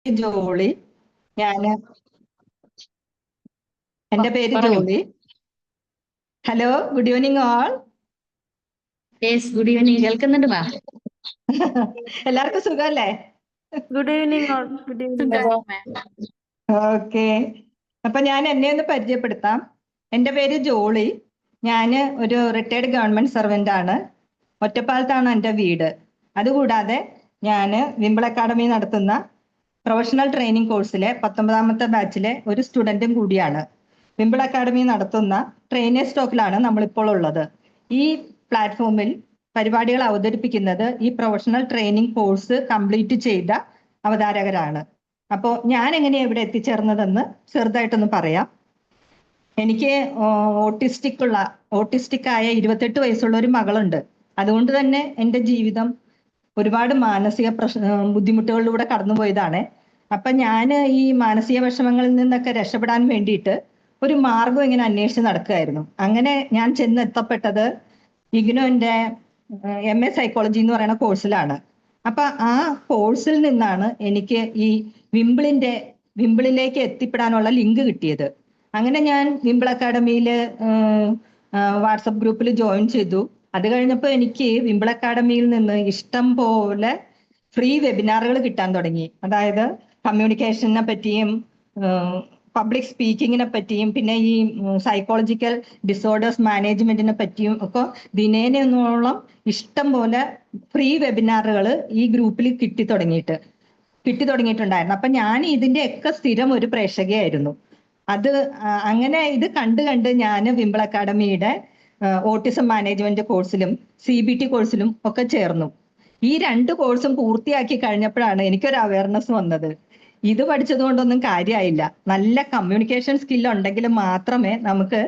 ജോളി. ഞാന് എന്റെ പേര് പറഞ്ഞു. Jolly. Hello, good evening all. Yes, good evening. കേൾക്കുന്നുണ്ട് മാം. എല്ലാവർക്കും സുഖമല്ലേ? Good evening all. Good evening. Okay. അപ്പൊ ഞാൻ എന്നെ ഒന്ന് പരിചയപ്പെടുത്താം. എന്റെ പേര് ജോളി. ഞാന് ഒരു റിട്ടയർഡ് ഗവൺമെന്റ് സർവന്റ് ആണ്. ഒറ്റപ്പാലത്താണ് എൻ്റെ വീട്. അതുകൂടാതെ ഞാന് വിംബിൾ അക്കാഡമി നടത്തുന്ന പ്രൊഫഷണൽ ട്രെയിനിങ് കോഴ്സിലെ 19ാമത്തെ ബാച്ചിലെ ഒരു സ്റ്റുഡന്റും കൂടിയാണ്. വിംബിൾ അക്കാഡമി നടത്തുന്ന ട്രെയിനേഴ്സ് സ്റ്റോക്കിലാണ് നമ്മളിപ്പോൾ ഉള്ളത്. ഈ പ്ലാറ്റ്ഫോമിൽ പരിപാടികൾ അവതരിപ്പിക്കുന്നത് ഈ പ്രൊഫഷണൽ ട്രെയിനിങ് കോഴ്സ് കംപ്ലീറ്റ് ചെയ്ത അവതാരകരാണ്. അപ്പോൾ ഞാൻ എങ്ങനെയാണ് ഇവിടെ എത്തിച്ചേർന്നതെന്ന് ചെറുതായിട്ടൊന്ന് പറയാം. എനിക്ക് ഓട്ടിസ്റ്റിക് ആയ 28 വയസ്സുള്ള ഒരു മകളുണ്ട്. അതുകൊണ്ട് തന്നെ എൻ്റെ ജീവിതം ഒരുപാട് മാനസിക ബുദ്ധിമുട്ടുകളിലൂടെ കടന്നുപോയതാണ്. അപ്പൊ ഞാൻ ഈ മാനസിക വിഷമങ്ങളിൽ നിന്നൊക്കെ രക്ഷപ്പെടാൻ വേണ്ടിയിട്ട് ഒരു മാർഗം ഇങ്ങനെ അന്വേഷിച്ച് നടക്കുകയായിരുന്നു. അങ്ങനെ ഞാൻ ചെന്നെത്തപ്പെട്ടത് ഇഗ്നോന്റെ MA സൈക്കോളജി എന്ന് പറയുന്ന കോഴ്സിലാണ്. അപ്പൊ ആ കോഴ്സിൽ നിന്നാണ് എനിക്ക് ഈ വിംബിളിലേക്ക് എത്തിപ്പെടാനുള്ള ലിങ്ക് കിട്ടിയത്. അങ്ങനെ ഞാൻ വിംബിൾ അക്കാഡമിയിൽ വാട്സപ്പ് ഗ്രൂപ്പിൽ ജോയിൻ ചെയ്തു. അത് കഴിഞ്ഞപ്പോൾ എനിക്ക് വിംബിൾ അക്കാഡമിയിൽ നിന്ന് ഇഷ്ടം പോലെ ഫ്രീ വെബിനാറുകൾ കിട്ടാൻ തുടങ്ങി. അതായത് കമ്മ്യൂണിക്കേഷനെ പറ്റിയും പബ്ലിക് സ്പീക്കിങ്ങിനെ പറ്റിയും പിന്നെ ഈ സൈക്കോളജിക്കൽ ഡിസോർഡേഴ്സ് മാനേജ്മെന്റിനെ പറ്റിയും ഒക്കെ ദിനേനോളം ഇഷ്ടം പോലെ ഫ്രീ വെബിനാറുകൾ ഈ ഗ്രൂപ്പിൽ കിട്ടി തുടങ്ങിയിട്ടുണ്ടായിരുന്നു. അപ്പൊ ഞാൻ ഇതിന്റെയൊക്കെ സ്ഥിരം ഒരു പ്രേക്ഷകയായിരുന്നു. അത് അങ്ങനെ ഇത് കണ്ട് ഞാൻ വിംബിൾ അക്കാഡമിയുടെ ഓട്ടിസം മാനേജ്മെന്റ് കോഴ്സിലും CBT കോഴ്സിലും ഒക്കെ ചേർന്നു. ഈ 2 കോഴ്സും പൂർത്തിയാക്കി കഴിഞ്ഞപ്പോഴാണ് എനിക്കൊരു അവയർനെസ് വന്നത്. ഇത് പഠിച്ചത് കൊണ്ടൊന്നും കാര്യമായില്ല. നല്ല കമ്മ്യൂണിക്കേഷൻ സ്കിൽ ഉണ്ടെങ്കിൽ മാത്രമേ നമുക്ക്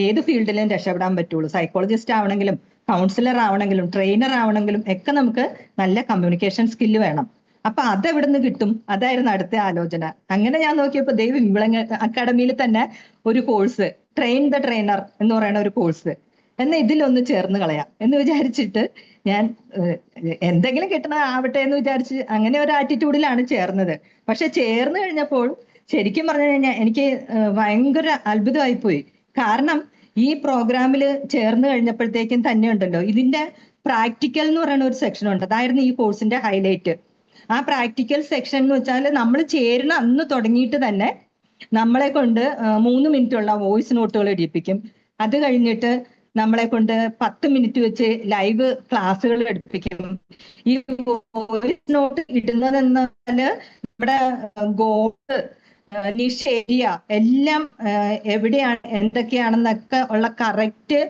ഏത് ഫീൽഡിലും രക്ഷപ്പെടാൻ പറ്റുള്ളൂ. സൈക്കോളജിസ്റ്റ് ആവണമെങ്കിലും കൗൺസിലർ ആവണമെങ്കിലും ട്രെയിനർ ആവണമെങ്കിലും ഒക്കെ നമുക്ക് നല്ല കമ്മ്യൂണിക്കേഷൻ സ്കില്ല് വേണം. അപ്പൊ അതെവിടുന്ന് കിട്ടും? അതായിരുന്നു അടുത്ത ആലോചന. അങ്ങനെ ഞാൻ നോക്കിയപ്പോൾ വിംബിൾ അക്കാഡമിയിൽ തന്നെ ഒരു കോഴ്സ്, ട്രെയിൻ ദ ട്രെയിനർ എന്ന് പറയുന്ന ഒരു കോഴ്സ്, എന്നാൽ ഇതിലൊന്ന് ചേർന്ന് കളയാം എന്ന് വിചാരിച്ചിട്ട് ഞാൻ എന്തെങ്കിലും കിട്ടണ ആവട്ടെ എന്ന് വിചാരിച്ച് അങ്ങനെ ഒരു ആറ്റിറ്റ്യൂഡിലാണ് ചേർന്നത്. പക്ഷെ ചേർന്ന് കഴിഞ്ഞപ്പോൾ ശരിക്കും പറഞ്ഞു കഴിഞ്ഞാൽ എനിക്ക് ഭയങ്കര അത്ഭുതമായിപ്പോയി. കാരണം ഈ പ്രോഗ്രാമിൽ ചേർന്ന് കഴിഞ്ഞപ്പോഴത്തേക്കും തന്നെ ഉണ്ടല്ലോ ഇതിന്റെ പ്രാക്ടിക്കൽ എന്ന് പറയുന്ന ഒരു സെക്ഷൻ ഉണ്ട്. അതായിരുന്നു ഈ കോഴ്സിന്റെ ഹൈലൈറ്റ്. ആ പ്രാക്ടിക്കൽ സെക്ഷൻ എന്ന് വെച്ചാൽ നമ്മൾ ചേരുന്ന അന്ന് തുടങ്ങിയിട്ട് തന്നെ നമ്മളെ കൊണ്ട് 3 മിനിറ്റുള്ള വോയിസ് നോട്ടുകൾ എടുപ്പിക്കും. അത് കഴിഞ്ഞിട്ട് നമ്മളെ കൊണ്ട് 10 മിനിറ്റ് വെച്ച് ലൈവ് ക്ലാസ്സുകൾ എടുപ്പിക്കും. ഈ വോയിസ് നോട്ട് ഇടുന്നതെന്ന് പറഞ്ഞാല് നമ്മുടെ ഗോള്, നിഷ് ഏരിയ എല്ലാം എവിടെയാണ് എന്തൊക്കെയാണെന്നൊക്കെ ഉള്ള കറക്റ്റ്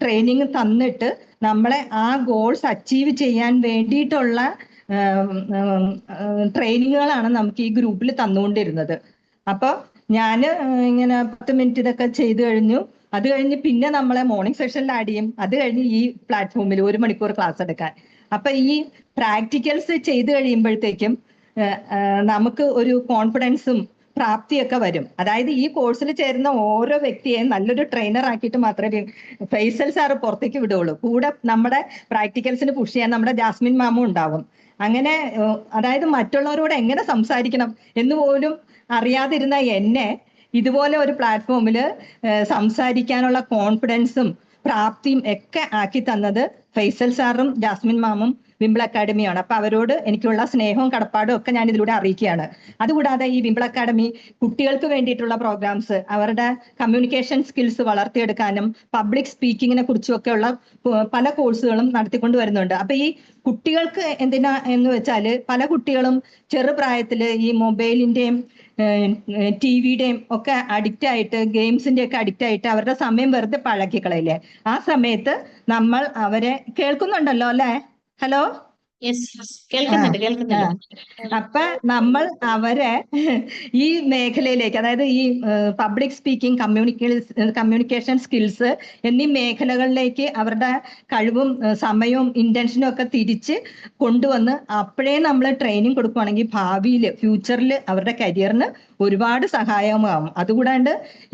ട്രെയിനിങ് തന്നിട്ട് നമ്മളെ ആ ഗോൾസ് അച്ചീവ് ചെയ്യാൻ വേണ്ടിയിട്ടുള്ള ട്രെയിനിങ്ങുകളാണ് നമുക്ക് ഈ ഗ്രൂപ്പിൽ തന്നുകൊണ്ടിരുന്നത്. അപ്പൊ ഞാൻ ഇങ്ങനെ 10 മിനിറ്റ് ഇതൊക്കെ ചെയ്തു കഴിഞ്ഞു. അത് കഴിഞ്ഞ് പിന്നെ നമ്മളെ മോർണിംഗ് സെഷനിൽ ആഡ് ചെയ്യും. അത് കഴിഞ്ഞ് ഈ പ്ലാറ്റ്ഫോമിൽ 1 മണിക്കൂർ ക്ലാസ് എടുക്കാൻ. അപ്പൊ ഈ പ്രാക്ടിക്കൽസ് ചെയ്തു കഴിയുമ്പോഴത്തേക്കും നമുക്ക് ഒരു കോൺഫിഡൻസും പ്രാപ്തിയൊക്കെ വരും. അതായത് ഈ കോഴ്സിൽ ചേരുന്ന ഓരോ വ്യക്തിയെയും നല്ലൊരു ട്രെയിനർ ആക്കിയിട്ട് മാത്രമേ ഫൈസൽ സാറ് പുറത്തേക്ക് വിടുകയുള്ളൂ. കൂടെ നമ്മുടെ പ്രാക്ടിക്കൽസിന് പുഷ് ചെയ്യാൻ നമ്മുടെ ജാസ്മിൻ മാമും ഉണ്ടാവും. അങ്ങനെ അതായത് മറ്റുള്ളവരോട് എങ്ങനെ സംസാരിക്കണം എന്ന് പോലും അറിയാതിരുന്ന എന്നെ ഇതുപോലെ ഒരു പ്ലാറ്റ്ഫോമിൽ സംസാരിക്കാനുള്ള കോൺഫിഡൻസും പ്രാപ്തിയും ഒക്കെ ആക്കി തന്നത് ഫൈസൽ സാറും ജാസ്മിൻ മാമും വിംബിൾ അക്കാഡമിയാണ്. അപ്പൊ അവരോട് എനിക്കുള്ള സ്നേഹവും കടപ്പാടും ഒക്കെ ഞാൻ ഇതിലൂടെ അറിയിക്കുകയാണ്. അതുകൂടാതെ ഈ വിംബിൾ അക്കാഡമി കുട്ടികൾക്ക് വേണ്ടിയിട്ടുള്ള പ്രോഗ്രാംസ്, അവരുടെ കമ്മ്യൂണിക്കേഷൻ സ്കിൽസ് വളർത്തിയെടുക്കാനും പബ്ലിക് സ്പീക്കിങ്ങിനെ കുറിച്ചുമൊക്കെയുള്ള പല കോഴ്സുകളും നടത്തിക്കൊണ്ട് വരുന്നുണ്ട്. അപ്പൊ ഈ കുട്ടികൾക്ക് എന്തിനാ എന്ന് വെച്ചാല് പല കുട്ടികളും ചെറുപ്രായത്തില് ഈ മൊബൈലിന്റെയും TV-യുടെയും ഒക്കെ അഡിക്റ്റ് ആയിട്ട് ഗെയിംസിന്റെ ഒക്കെ അഡിക്റ്റ് ആയിട്ട് അവരുടെ സമയം വെറുതെ പഴക്കിക്കളയില്ലേ. ആ സമയത്ത് നമ്മൾ അവരെ കേൾക്കുന്നുണ്ടല്ലോ അല്ലെ? ഹലോ, കേൾക്കുന്നുണ്ട്. അപ്പൊ നമ്മൾ അവരെ ഈ മേഖലയിലേക്ക്, അതായത് ഈ പബ്ലിക് സ്പീക്കിംഗ്, കമ്മ്യൂണിക്കേഷൻ സ്കിൽസ് എന്നീ മേഖലകളിലേക്ക് അവരുടെ കഴിവും സമയവും ഇന്റൻഷനും ഒക്കെ തിരിച്ച് കൊണ്ടുവന്ന് അപ്പോഴേ നമ്മൾ ട്രെയിനിങ് കൊടുക്കുകയാണെങ്കിൽ ഭാവിയിൽ ഫ്യൂച്ചറിൽ അവരുടെ കരിയറിന് ഒരുപാട് സഹായമാകും. അതുകൂടാണ്ട്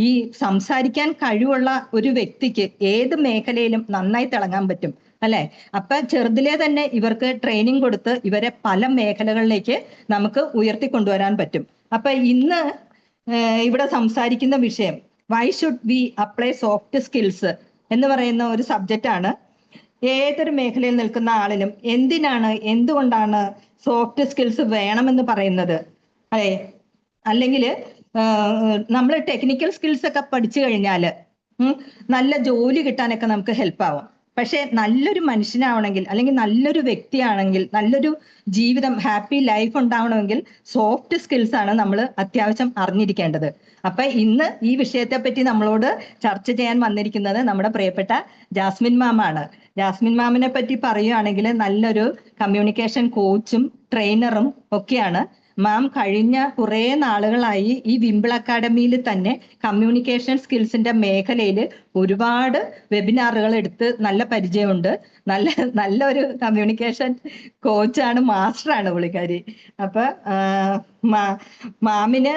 ഈ സംസാരിക്കാൻ കഴിവുള്ള ഒരു വ്യക്തിക്ക് ഏത് മേഖലയിലും നന്നായി തിളങ്ങാൻ പറ്റും. അല്ലെ? അപ്പൊ ചെറുതിലെ തന്നെ ഇവർക്ക് ട്രെയിനിങ് കൊടുത്ത് ഇവരെ പല മേഖലകളിലേക്ക് നമുക്ക് ഉയർത്തിക്കൊണ്ടുവരാൻ പറ്റും. അപ്പൊ ഇന്ന് ഇവിടെ സംസാരിക്കുന്ന വിഷയം why should we apply soft skills എന്ന് പറയുന്ന ഒരു സബ്ജക്റ്റ് ആണ്. ഏതൊരു മേഖലയിൽ നിൽക്കുന്ന ആളിനും എന്തുകൊണ്ടാണ് സോഫ്റ്റ് സ്കിൽസ് വേണമെന്ന് പറയുന്നത്, അല്ലെ? അല്ലെങ്കിൽ നമ്മൾ ടെക്നിക്കൽ സ്കിൽസ് ഒക്കെ പഠിച്ചു കഴിഞ്ഞാൽ നല്ല ജോലി കിട്ടാനൊക്കെ നമുക്ക് ഹെൽപ്പ് ആവും. പക്ഷെ നല്ലൊരു മനുഷ്യനാവണമെങ്കിൽ അല്ലെങ്കിൽ നല്ലൊരു വ്യക്തിയാണെങ്കിൽ, നല്ലൊരു ജീവിതം, ഹാപ്പി ലൈഫ് ഉണ്ടാവണമെങ്കിൽ സോഫ്റ്റ് സ്കിൽസ് ആണ് നമ്മൾ അത്യാവശ്യം അറിഞ്ഞിരിക്കേണ്ടത്. അപ്പൊ ഇന്ന് ഈ വിഷയത്തെ പറ്റി നമ്മളോട് ചർച്ച ചെയ്യാൻ വന്നിരിക്കുന്നത് നമ്മുടെ പ്രിയപ്പെട്ട ജാസ്മിൻ മാം ആണ്. ജാസ്മിൻ മാമിനെ പറ്റി പറയുകയാണെങ്കിൽ നല്ലൊരു കമ്മ്യൂണിക്കേഷൻ കോച്ചും ട്രെയിനറും ഒക്കെയാണ്. മാം കഴിഞ്ഞ കുറെ നാളുകളായി ഈ വിംബിൾ അക്കാഡമിയിൽ തന്നെ കമ്മ്യൂണിക്കേഷൻ സ്കിൽസിന്റെ മേഖലയിൽ ഒരുപാട് വെബിനാറുകൾ എടുത്ത് നല്ല പരിചയമുണ്ട്. നല്ലൊരു കമ്മ്യൂണിക്കേഷൻ കോച്ചാണ്, മാസ്റ്ററാണ് പുള്ളിക്കാരി. അപ്പൊ മാമിന്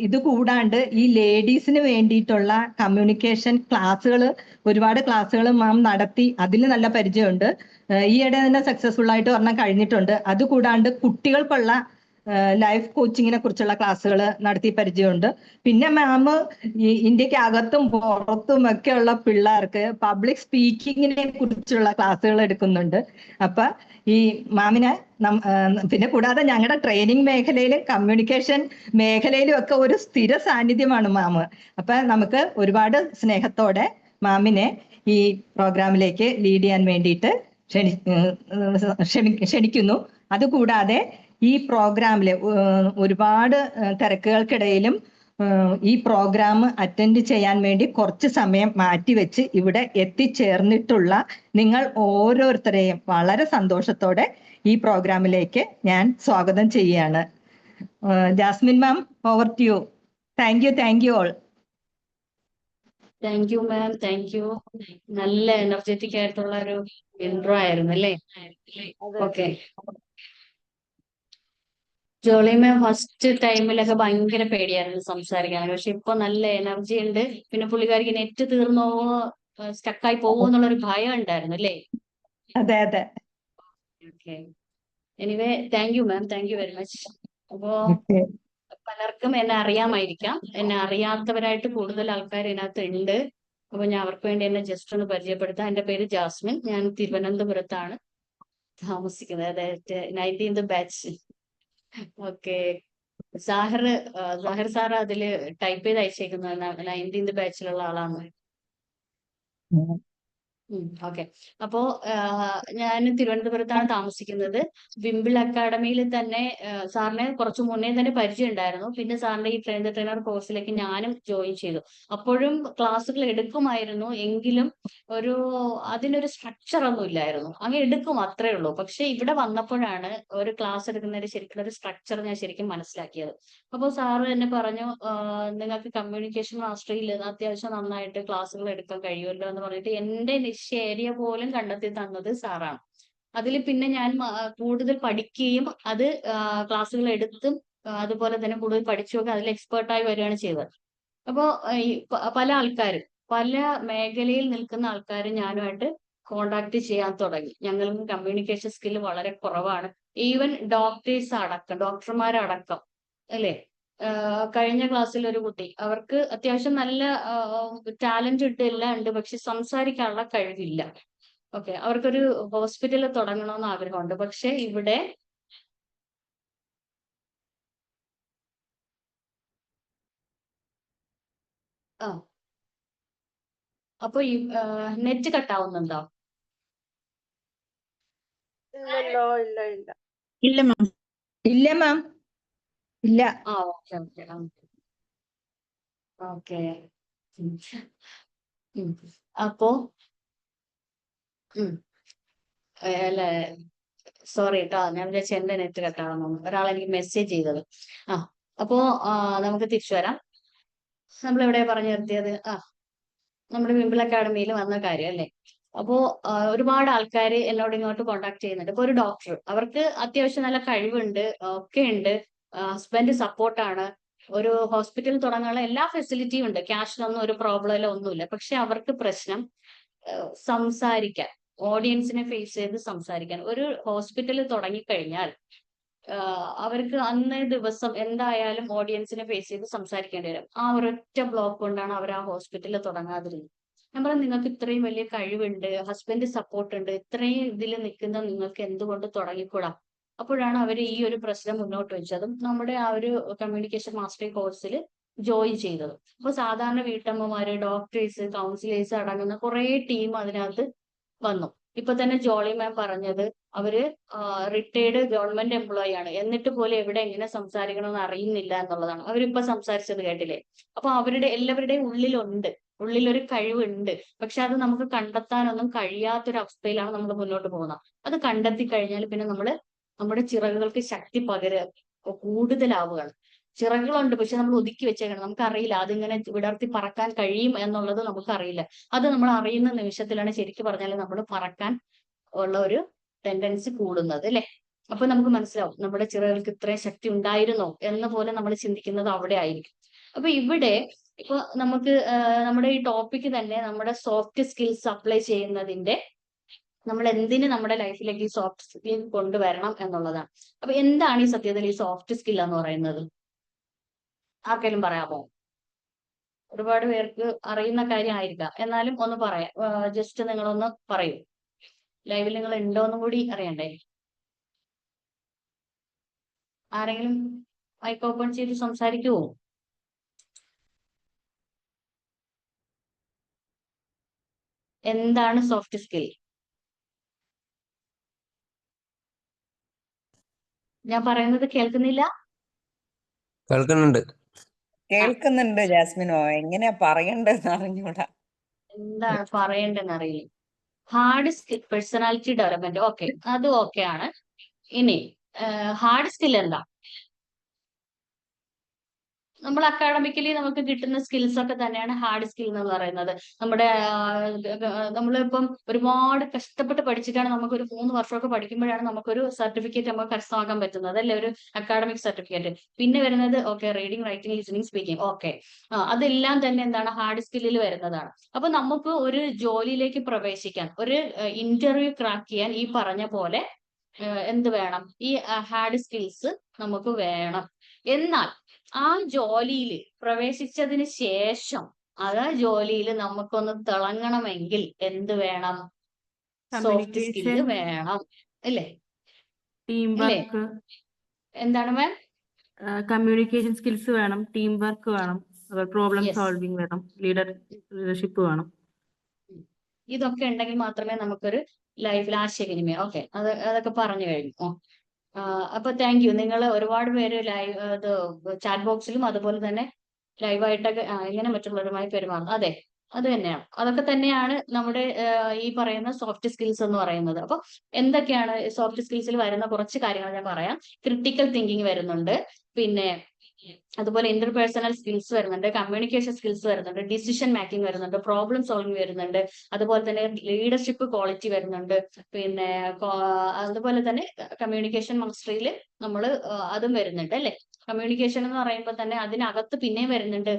ഇത് കൂടാണ്ട് ഈ ലേഡീസിന് വേണ്ടിയിട്ടുള്ള കമ്മ്യൂണിക്കേഷൻ ക്ലാസ്സുകൾ, ഒരുപാട് ക്ലാസ്സുകൾ മാം നടത്തി, അതിൽ നല്ല പരിചയമുണ്ട്. ഈയിടെ തന്നെ സക്സസ്ഫുൾ ആയിട്ട് ഒരെണ്ണം കഴിഞ്ഞിട്ടുണ്ട്. അതുകൂടാണ്ട് കുട്ടികൾക്കുള്ള ലൈഫ് കോച്ചിങ്ങിനെ കുറിച്ചുള്ള ക്ലാസ്സുകൾ നടത്തി പരിചയമുണ്ട്. പിന്നെ മാം ഇന്ത്യക്ക് അകത്തും പുറത്തും ഒക്കെ ഉള്ള പിള്ളേർക്ക് പബ്ലിക് സ്പീക്കിങ്ങിനെ കുറിച്ചുള്ള ക്ലാസ്സുകൾ എടുക്കുന്നുണ്ട്. അപ്പൊ ഈ മാമിനെ പിന്നെ കൂടാതെ ഞങ്ങളുടെ ട്രെയിനിങ് മേഖലയിലും കമ്മ്യൂണിക്കേഷൻ മേഖലയിലും ഒക്കെ ഒരു സ്ഥിര സാന്നിധ്യമാണ് മാം. അപ്പൊ നമുക്ക് ഒരുപാട് സ്നേഹത്തോടെ മാമിനെ ഈ പ്രോഗ്രാമിലേക്ക് ലീഡ് ചെയ്യാൻ വേണ്ടിയിട്ട് ക്ഷണിക്കുന്നു. അതുകൂടാതെ ഈ പ്രോഗ്രാമില് ഒരുപാട് തിരക്കുകൾക്കിടയിലും ഈ പ്രോഗ്രാം അറ്റൻഡ് ചെയ്യാൻ വേണ്ടി കുറച്ച് സമയം മാറ്റിവെച്ച് ഇവിടെ എത്തിച്ചേർന്നിട്ടുള്ള നിങ്ങൾ ഓരോരുത്തരെയും വളരെ സന്തോഷത്തോടെ ഈ പ്രോഗ്രാമിലേക്ക് ഞാൻ സ്വാഗതം ചെയ്യുകയാണ്. Jasmine ma'am, over to you. Thank you all. Thank you ma'am, thank you. നല്ല എനർജറ്റിക് ആയിട്ടുള്ള ഒരു ഇൻട്രോ ആയിരുന്നു അല്ലേ? ഓക്കെ. ജോളി മാം ഫസ്റ്റ് ടൈമിലൊക്കെ ഭയങ്കര പേടിയായിരുന്നു സംസാരിക്കാൻ, പക്ഷെ ഇപ്പൊ നല്ല എനർജി ഉണ്ട്. പിന്നെ പുള്ളിക്കാരിക്ക് നെറ്റ് തീർന്നോ, സ്റ്റക്കായി പോവോ എന്നുള്ളൊരു ഭയം ഉണ്ടായിരുന്നു അല്ലേ? അതെ അതെ. Okay. Anyway thank you ma'am, thank you very much. അപ്പോ പലർക്കും എന്നെ അറിയാമായിരിക്കാം, എന്നെ അറിയാത്തവരായിട്ട് കൂടുതൽ ആൾക്കാർ ഇതിനകത്ത് ഉണ്ട്. അപ്പൊ ഞാൻ അവർക്ക് വേണ്ടി എന്നെ ജസ്റ്റ് ഒന്ന് പരിചയപ്പെടുത്താം. എന്റെ പേര് ജാസ്മിൻ, ഞാൻ തിരുവനന്തപുരത്താണ് താമസിക്കുന്നത്, അതായത് 19th batch. Okay. Sahir sir അതില് ടൈപ്പ് ചെയ്ത് അയച്ചേക്കുന്നത് 19th ബാച്ചിലുള്ള ആളാണ്. ഓക്കെ. അപ്പോ ഞാൻ തിരുവനന്തപുരത്താണ് താമസിക്കുന്നത്. വിംബിൾ അക്കാഡമിയിൽ തന്നെ സാറിനെ കുറച്ചു മുന്നേ തന്നെ പരിചയം ഉണ്ടായിരുന്നു. പിന്നെ സാറിന്റെ ഈ ട്രെയിനർ കോഴ്സിലേക്ക് ഞാനും ജോയിൻ ചെയ്തു. അപ്പോഴും ക്ലാസ്സുകൾ എടുക്കുമായിരുന്നു, എങ്കിലും അതിനൊരു സ്ട്രക്ചർ ഒന്നും ഇല്ലായിരുന്നു. അങ്ങനെ എടുക്കും, അത്രേ ഉള്ളൂ. പക്ഷെ ഇവിടെ വന്നപ്പോഴാണ് ഒരു ക്ലാസ് എടുക്കുന്നതിന് ശരിക്കും ഒരു സ്ട്രക്ചർ ഞാൻ ശരിക്കും മനസ്സിലാക്കിയത്. അപ്പോൾ സാറ് എന്നെ പറഞ്ഞു, നിങ്ങൾക്ക് കമ്മ്യൂണിക്കേഷൻ മാസ്റ്ററിയിൽ അത്യാവശ്യം നന്നായിട്ട് ക്ലാസ്സുകൾ എടുക്കാൻ കഴിയുമല്ലോ എന്ന് പറഞ്ഞിട്ട് എന്റെ ഏരിയ പോലും കണ്ടെത്തി തന്നത് സാറാണ്. അതിൽ പിന്നെ ഞാൻ കൂടുതൽ പഠിക്കുകയും അത് ക്ലാസ്സുകൾ എടുത്തും അതുപോലെ തന്നെ കൂടുതൽ പഠിച്ചുമൊക്കെ അതിൽ എക്സ്പേർട്ടായി വരികയാണ് ചെയ്തത്. അപ്പോൾ ഈ പല ആൾക്കാരും, പല മേഖലയിൽ നിൽക്കുന്ന ആൾക്കാരും ഞാനുമായിട്ട് കോണ്ടാക്ട് ചെയ്യാൻ തുടങ്ങി. ഞങ്ങൾക്ക് കമ്മ്യൂണിക്കേഷൻ സ്കിൽ വളരെ കുറവാണ്. ഈവൻ ഡോക്ടർമാരടക്കം അല്ലേ? കഴിഞ്ഞ ക്ലാസ്സിൽ ഒരു കുട്ടി, അവർക്ക് അത്യാവശ്യം നല്ല ടാലന്റ് എല്ലാം ഉണ്ട്, പക്ഷെ സംസാരിക്കാനുള്ള കഴിവില്ല. ഓക്കെ. അവർക്കൊരു ഹോസ്പിറ്റൽ തുടങ്ങണമെന്ന് ആഗ്രഹമുണ്ട്, പക്ഷെ ഇവിടെ അപ്പൊ ഈ നെറ്റ് കട്ടാവുന്നുണ്ടോ? ഇല്ല മാം. ഇല്ല മാം, ഇല്ല. Okay okay okay. അപ്പോ അല്ല, സോറി കേട്ടോ, ഞാൻ വിചാരിച്ച എന്റെ നെറ്റ് കട്ടാണെന്ന്. ഒരാൾ എനിക്ക് മെസ്സേജ് ചെയ്തത്. അപ്പോ നമുക്ക് തിരിച്ചു വരാം. നമ്മളെവിടെ പറഞ്ഞു നിർത്തിയത്? നമ്മുടെ വിംബിൾ അക്കാഡമിയിൽ വന്ന കാര്യം അല്ലേ? അപ്പോ ഒരുപാട് ആൾക്കാർ എന്നോട് ഇങ്ങോട്ട് കോണ്ടാക്ട് ചെയ്യുന്നുണ്ട്. ഇപ്പൊ ഒരു ഡോക്ടർ, അവർക്ക് അത്യാവശ്യം നല്ല കഴിവുണ്ട്, ഒക്കെ ഉണ്ട്, ഹസ്ബൻഡ് സപ്പോർട്ടാണ്, ഒരു ഹോസ്പിറ്റൽ തുടങ്ങാനുള്ള എല്ലാ ഫെസിലിറ്റിയും ഉണ്ട്, ക്യാഷിനൊന്നും ഒരു പ്രോബ്ലം ഒന്നുമില്ല. പക്ഷെ അവർക്ക് പ്രശ്നം സംസാരിക്കാൻ. ഓഡിയൻസിനെ ഫേസ് ചെയ്ത് സംസാരിക്കാൻ. ഒരു ഹോസ്പിറ്റലിൽ തുടങ്ങിക്കഴിഞ്ഞാൽ അവർക്ക് അന്നേ ദിവസം എന്തായാലും ഓഡിയൻസിനെ ഫേസ് ചെയ്ത് സംസാരിക്കേണ്ടി വരും. ആ ഒരൊറ്റ ബ്ലോക്ക് കൊണ്ടാണ് അവർ ആ ഹോസ്പിറ്റലിൽ തുടങ്ങാതിരുന്നത്. ഞാൻ പറഞ്ഞു നിങ്ങൾക്ക് ഇത്രയും വലിയ കഴിവുണ്ട്, ഹസ്ബൻഡ് സപ്പോർട്ട് ഉണ്ട്, ഇത്രയും ഇതിൽ നിൽക്കുന്ന നിങ്ങൾക്ക് എന്തുകൊണ്ട് തുടങ്ങിക്കൂടാ? അപ്പോഴാണ് അവർ ഈ ഒരു പ്രശ്നം മുന്നോട്ട് വെച്ചതും നമ്മുടെ ആ ഒരു കമ്മ്യൂണിക്കേഷൻ മാസ്റ്ററി കോഴ്സിൽ ജോയിൻ ചെയ്തത്. അപ്പൊ സാധാരണ വീട്ടമ്മമാര്, ഡോക്ടേഴ്സ്, കൗൺസിലേഴ്സ് അടങ്ങുന്ന കുറെ ടീം അതിനകത്ത് വന്നു. ഇപ്പൊ തന്നെ ജോളി മാം പറഞ്ഞത് അവര് റിട്ടയർഡ് ഗവൺമെന്റ് എംപ്ലോയി ആണ്, എന്നിട്ട് പോലും എവിടെ എങ്ങനെ സംസാരിക്കണമെന്ന് അറിയുന്നില്ല എന്നുള്ളതാണ്. അവരിപ്പൊ സംസാരിച്ചത് കേട്ടില്ലേ? അപ്പൊ അവരുടെ എല്ലാവരുടെയും ഉള്ളിലൊരു കഴിവുണ്ട്. പക്ഷെ അത് നമുക്ക് കണ്ടെത്താനൊന്നും കഴിയാത്തൊരവസ്ഥയിലാണ് നമ്മൾ മുന്നോട്ട് പോകുന്നത്. അത് കണ്ടെത്തി കഴിഞ്ഞാൽ പിന്നെ നമ്മുടെ ചിറകുകൾക്ക് ശക്തി കൂടുതലാവുകയാണ്. ചിറകുകളുണ്ട്, പക്ഷെ നമ്മൾ ഒതുക്കി വെച്ചേക്കണം. നമുക്കറിയില്ല അതിങ്ങനെ വിടർത്തി പറക്കാൻ കഴിയും എന്നുള്ളത് നമുക്കറിയില്ല. അത് നമ്മൾ അറിയുന്ന നിമിഷത്തിലാണ് ശരിക്കും പറഞ്ഞാൽ നമ്മൾ പറക്കാൻ ഉള്ള ഒരു ടെൻഡൻസി കൂടുന്നത്, അല്ലെ? അപ്പൊ നമുക്ക് മനസ്സിലാവും നമ്മുടെ ചിറകുകൾക്ക് ഇത്രയും ശക്തി ഉണ്ടായിരുന്നോ എന്ന പോലെ നമ്മൾ ചിന്തിക്കുന്നത് അവിടെ ആയിരിക്കും. അപ്പൊ ഇവിടെ ഇപ്പൊ നമുക്ക് നമ്മുടെ ഈ ടോപ്പിക്ക് തന്നെ നമ്മുടെ സോഫ്റ്റ് സ്കിൽസ് അപ്ലൈ ചെയ്യുന്നതിന്റെ നമ്മൾ എന്തിന് നമ്മുടെ ലൈഫിലേക്ക് ഈ സോഫ്റ്റ് സ്കിൽ കൊണ്ടുവരണം എന്നുള്ളതാണ്. അപ്പൊ എന്താണ് ഈ സത്യത്തിൽ ഈ സോഫ്റ്റ് സ്കിൽ എന്ന് പറയുന്നത്? ആർക്കെങ്കിലും പറയാമോ? ഒരുപാട് പേർക്ക് അറിയുന്ന കാര്യമായിരിക്കാം, എന്നാലും ഒന്ന് പറയാം. ജസ്റ്റ് നിങ്ങളൊന്ന് പറയൂ. ലൈവിൽ നിങ്ങൾ ഉണ്ടോന്നും കൂടി അറിയണ്ടേ? ആരെങ്കിലും മൈക്ക് ഓപ്പൺ ചെയ്ത് സംസാരിക്കുവോ? എന്താണ് സോഫ്റ്റ് സ്കിൽ? ഞാൻ പറയുന്നത് കേൾക്കുന്നില്ല? കേൾക്കുന്നുണ്ട്. കേൾക്കുന്നുണ്ട് ജാസ്മിനോ, എങ്ങനെയാ പറയണ്ടെന്ന് അറിഞ്ഞൂടാ. എന്താണ് പറയേണ്ടതെന്ന് അറിയില്ല. Hard skill, personality development, okay, അത് ഓക്കെ ആണ്. ഇനി ഹാർഡ് സ്കിൽ എന്താ? നമ്മൾ അക്കാഡമിക്കലി നമുക്ക് കിട്ടുന്ന സ്കിൽസ് ഒക്കെ തന്നെയാണ് ഹാർഡ് സ്കിൽ എന്ന് പറയുന്നത്. നമ്മളിപ്പം ഒരുപാട് കഷ്ടപ്പെട്ട് പഠിച്ചിട്ടാണ് നമുക്കൊരു 3 വർഷമൊക്കെ പഠിക്കുമ്പോഴാണ് നമുക്കൊരു സർട്ടിഫിക്കറ്റ് നമുക്ക് കരസ്ഥമാക്കാൻ പറ്റുന്നത്, അല്ലെ? ഒരു അക്കാഡമിക് സർട്ടിഫിക്കറ്റ്. പിന്നെ വരുന്നത് okay reading, writing, listening, speaking, okay. അതെല്ലാം തന്നെ എന്താണ്? ഹാർഡ് സ്കില്ലിൽ വരുന്നതാണ്. അപ്പൊ നമുക്ക് ഒരു ജോലിയിലേക്ക് പ്രവേശിക്കാൻ, ഒരു ഇന്റർവ്യൂ ക്രാക്ക് ചെയ്യാൻ ഈ പറഞ്ഞ പോലെ എന്ത് വേണം? ഈ ഹാർഡ് സ്കിൽസ് നമുക്ക് വേണം. എന്നാൽ ആ ജോലിയിൽ പ്രവേശിച്ചതിന് ശേഷം ആ ജോലിയിൽ നമുക്കൊന്ന് തിളങ്ങണമെങ്കിൽ എന്ത് വേണം? സോഫ്റ്റ് സ്കില്ല് വേണം, അല്ലേ? ടീം അല്ലേ? വർക്ക്, എന്താണ് മാം? കമ്മ്യൂണിക്കേഷൻ സ്കിൽസ് വേണം, ടീം വർക്ക് വേണം, പ്രോബ്ലം Yes. സോൾവിങ് വേണം, ലീഡർഷിപ്പ് വേണം. ഇതൊക്കെ ഉണ്ടെങ്കിൽ മാത്രമേ നമുക്കൊരു ലൈഫിൽ ആശയവിനിമയം, ഓക്കെ, അതൊക്കെ പറഞ്ഞു കഴിഞ്ഞു. അപ്പൊ താങ്ക് യു. നിങ്ങൾ ഒരുപാട് പേര് ലൈവ് ചാറ്റ് ബോക്സിലും അതുപോലെ തന്നെ ലൈവായിട്ടൊക്കെ എങ്ങനെ മറ്റുള്ളവരുമായി പെരുമാറുന്നു, അതെ, അത് തന്നെയാണ്. അതൊക്കെ തന്നെയാണ് നമ്മുടെ ഈ പറയുന്ന സോഫ്റ്റ് സ്കിൽസ് എന്ന് പറയുന്നത്. അപ്പൊ എന്തൊക്കെയാണ് സോഫ്റ്റ് സ്കിൽസിൽ വരുന്ന കുറച്ച് കാര്യങ്ങൾ ഞാൻ പറയാം. ക്രിട്ടിക്കൽ തിങ്കിങ് വരുന്നുണ്ട്, പിന്നെ അതുപോലെ ഇന്റർപേഴ്സണൽ സ്കിൽസ് വരുന്നുണ്ട്, കമ്മ്യൂണിക്കേഷൻ സ്കിൽസ് വരുന്നുണ്ട്, ഡിസിഷൻ മേക്കിംഗ് വരുന്നുണ്ട്, പ്രോബ്ലം സോൾവിങ് വരുന്നുണ്ട്, അതുപോലെ തന്നെ ലീഡർഷിപ്പ് ക്വാളിറ്റി വരുന്നുണ്ട്. പിന്നെ അതുപോലെ തന്നെ കമ്മ്യൂണിക്കേഷൻ മാസ്റ്ററിയിൽ നമ്മൾ അതും വരുന്നുണ്ട്, അല്ലെ? കമ്മ്യൂണിക്കേഷൻ എന്ന് പറയുമ്പോൾ തന്നെ അതിനകത്ത് പിന്നെയും വരുന്നുണ്ട്